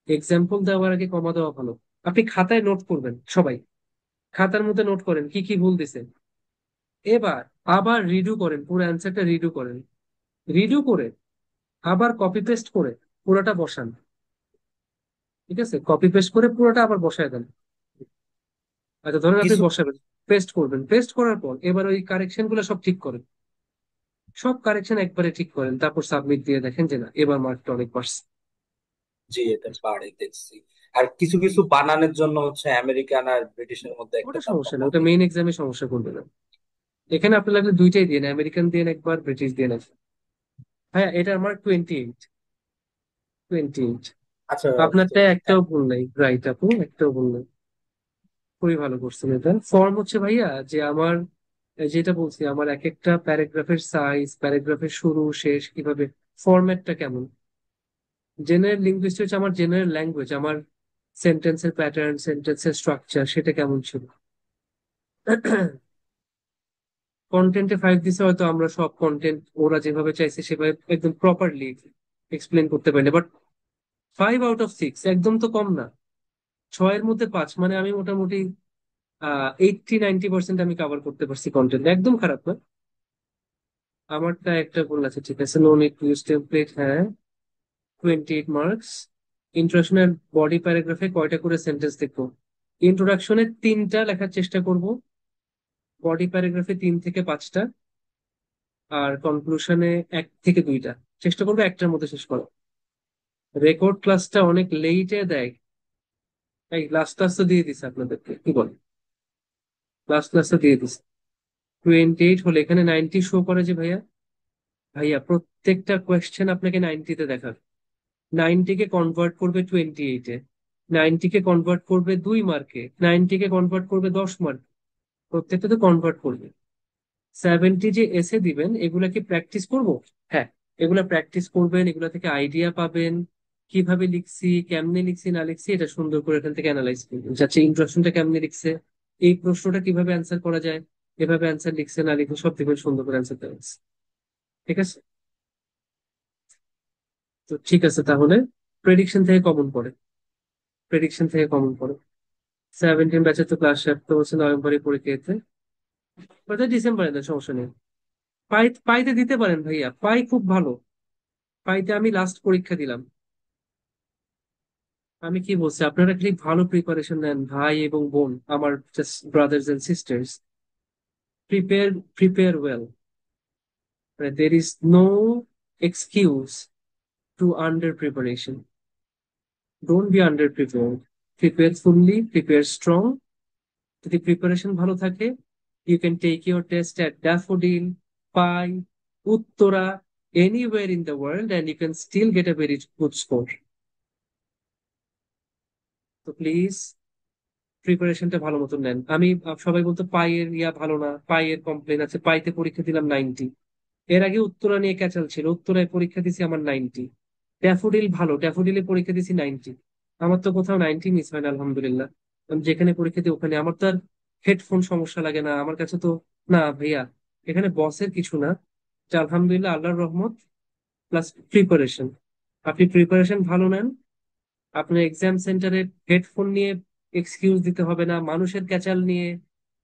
এক্সাম্পল দেওয়ার আগে কমা দেওয়া ভালো। আপনি খাতায় নোট করবেন সবাই, খাতার মধ্যে নোট করেন কি কি ভুল দিছেন, এবার আবার রিডু করেন, পুরো অ্যান্সারটা রিডু করেন, রিডু করে আবার কপি পেস্ট করে পুরোটা বসান। ঠিক আছে, কপি পেস্ট করে পুরোটা আবার বসায় দেন। আচ্ছা, ধরেন আপনি কিছু বসাবেন, পেস্ট করবেন, পেস্ট করার পর এবার ওই কারেকশন গুলো সব ঠিক করেন, সব কারেকশন একবারে ঠিক করেন, তারপর সাবমিট দিয়ে দেখেন যে না, এবার মার্কটা অনেক বাড়ছে। যে এটা পারে দেখছি। আর কিছু কিছু বানানের জন্য হচ্ছে আমেরিকান আর ব্রিটিশের মধ্যে একটা ওটা সমস্যা না, পার্থক্য ওটা থাকে। মেইন এক্সামে সমস্যা করবে না। এখানে আপনি লাগলে দুইটাই দিয়ে আমেরিকান দিয়ে একবার, ব্রিটিশ দিয়ে একবার। হ্যাঁ, এটার মার্ক 28। আচ্ছা আপনারটা একটাও ভুল নাই, রাইট আপু, একটাও ভুল নাই, খুবই ভালো করছেন। এটা ফর্ম হচ্ছে ভাইয়া, যে আমার যেটা বলছি, আমার এক একটা প্যারাগ্রাফের সাইজ, প্যারাগ্রাফের শুরু শেষ কিভাবে, ফরম্যাটটা কেমন। জেনারেল লিঙ্গুইস্ট হচ্ছে আমার জেনারেল ল্যাঙ্গুয়েজ, আমার সেন্টেন্সের প্যাটার্ন, সেন্টেন্সের স্ট্রাকচার সেটা কেমন ছিল। কন্টেন্টে 5 দিছে, হয়তো আমরা সব কন্টেন্ট ওরা যেভাবে চাইছে সেভাবে একদম প্রপারলি এক্সপ্লেন করতে পারি না, বাট 5 আউট অফ 6 একদম তো কম না, 6-এর মধ্যে 5, মানে আমি মোটামুটি 80-90% আমি কভার করতে পারছি কন্টেন্ট, একদম খারাপ না। আমারটা একটা ভুল আছে, ঠিক আছে, no need to use template, হ্যাঁ, 28 মার্কস। ইন্ট্রোডাকশনের বডি প্যারাগ্রাফে কয়টা করে সেন্টেন্স দেখবো? ইন্ট্রোডাকশনে 3টা লেখার চেষ্টা করব, বডি প্যারাগ্রাফে 3 থেকে 5টা, আর কনক্লুশনে 1 থেকে 2টা। চেষ্টা করবো একটার মধ্যে শেষ করা। রেকর্ড ক্লাসটা অনেক লেটে দেয়, এই লাস্ট ক্লাসটা দিয়ে দিছে আপনাদেরকে, কি বল, লাস্ট ক্লাসটা দিয়ে দিছে। 28 হলে এখানে 90 শো করে যে ভাইয়া, ভাইয়া প্রত্যেকটা কোয়েশ্চেন আপনাকে 90-তে দেখাবে, 90-কে কনভার্ট করবে 28-এ, 90-কে কনভার্ট করবে 2 মার্কে, 90-কে কনভার্ট করবে 10 মার্ক, প্রত্যেকটা তো কনভার্ট করবে। 70 যে এসে দিবেন, এগুলা কি প্র্যাকটিস করব? হ্যাঁ, এগুলা প্র্যাকটিস করবেন, এগুলা থেকে আইডিয়া পাবেন, কিভাবে লিখছি, কেমনে লিখছি না লিখছি, এটা সুন্দর করে এখান থেকে অ্যানালাইজ করবেন, যাচ্ছে ইন্ট্রোডাকশনটা কেমনে লিখছে, এই প্রশ্নটা কিভাবে অ্যান্সার করা যায়, এভাবে অ্যান্সার লিখছে না লিখে সব দেখবেন সুন্দর করে অ্যান্সার দেওয়া আছে। ঠিক আছে, তো ঠিক আছে তাহলে, প্রেডিকশন থেকে কমন পড়ে, প্রেডিকশন থেকে কমন পড়ে। 17 ব্যাচের তো ক্লাস শেষ তো হচ্ছে নভেম্বরে পরীক্ষা, হয়তো ডিসেম্বরে দেন, সমস্যা নেই। পাইতে দিতে পারেন ভাইয়া, পাই খুব ভালো, পাইতে আমি লাস্ট পরীক্ষা দিলাম, আমি কি বলছি, আপনারা খালি ভালো প্রিপারেশন নেন ভাই এবং বোন, আমার just brothers and sisters. Prepare, prepare well. There is no excuse to under preparation. Don't be under prepared. Prepare fully, prepare strong. যদি প্রিপারেশন ভালো থাকে, you can take your test at Daffodil, পাই, Uttara, anywhere in the world, and you can still get a very good score. তো please প্রিপারেশনটা ভালো মতো নেন। আমি সবাই বলতো পাইয়ের ভালো না, পাইয়ের কমপ্লেন আছে, পাইতে পরীক্ষা দিলাম 90। এর আগে উত্তরা নিয়ে ক্যাচাল ছিল, উত্তরায় পরীক্ষা দিছি আমার 90। ড্যাফোডিল ভালো, ড্যাফোডিলে পরীক্ষা দিছি 90। আমার তো কোথাও 90 মিস হয় না আলহামদুলিল্লাহ। আমি যেখানে পরীক্ষা দিই ওখানে আমার তো আর হেডফোন সমস্যা লাগে না আমার কাছে তো। না ভাইয়া, এখানে বসের কিছু না, এটা আলহামদুলিল্লাহ আল্লাহর রহমত প্লাস প্রিপারেশন। আপনি প্রিপারেশন ভালো নেন, আপনার এক্সাম সেন্টারে হেডফোন নিয়ে এক্সকিউজ দিতে হবে না, মানুষের ক্যাচাল নিয়ে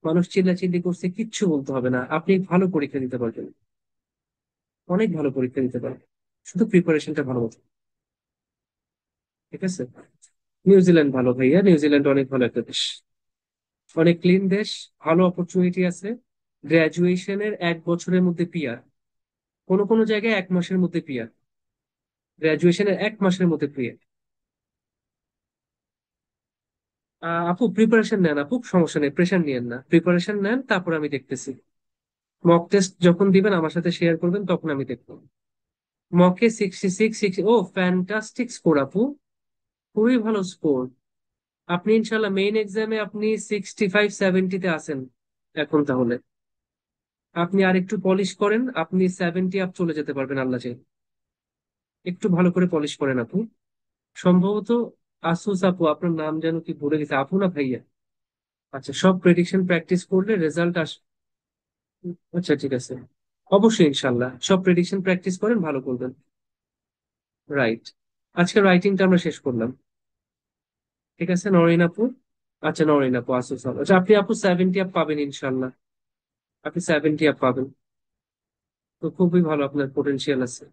মানুষ চিল্লাচিল্লি করছে কিচ্ছু বলতে হবে না, আপনি ভালো পরীক্ষা দিতে পারবেন, অনেক ভালো পরীক্ষা দিতে পারবেন। শুধু প্রিপারেশনটা ভালো মতো। ঠিক আছে? নিউজিল্যান্ড ভালো ভাইয়া, নিউজিল্যান্ড অনেক ভালো একটা দেশ, অনেক ক্লিন দেশ, ভালো অপরচুনিটি আছে। গ্রাজুয়েশনের 1 বছরের মধ্যে পিয়ার, কোনো কোনো জায়গায় 1 মাসের মধ্যে পিয়ার, গ্রাজুয়েশনের 1 মাসের মধ্যে পিয়ার। আপু প্রিপারেশন নেন, আপু সমস্যা নেই, প্রেশার নিয়েন না, প্রিপারেশন নেন, তারপর আমি দেখতেছি। মক টেস্ট যখন দিবেন আমার সাথে শেয়ার করবেন, তখন আমি দেখবো। মকে 66, ও ফ্যান্টাস্টিক স্কোর আপু, খুবই ভালো স্কোর। আপনি ইনশাল্লাহ মেইন এক্সামে আপনি 65-70-তে আছেন এখন। তাহলে আপনি আর একটু পলিশ করেন, আপনি 70 আপ চলে যেতে পারবেন আল্লাহ চাই। একটু ভালো করে পলিশ করেন আপু। সম্ভবত আসুস আপু, আপনার নাম যেন কি ভুলে গেছে, আপু না ভাইয়া? আচ্ছা, সব প্রেডিকশন প্র্যাকটিস করলে রেজাল্ট আচ্ছা ঠিক আছে, অবশ্যই ইনশাল্লাহ সব প্রেডিকশন প্র্যাকটিস করেন, ভালো করবেন। রাইট। আজকে রাইটিংটা আমরা শেষ করলাম। ঠিক আছে নরেন আপু। আচ্ছা নরেন আপু, আসুস আপু, আচ্ছা আপনি আপু 70 আপ পাবেন ইনশাল্লাহ। আপনি 70 আপ পাবেন, তো খুবই ভালো, আপনার পোটেনশিয়াল আছে।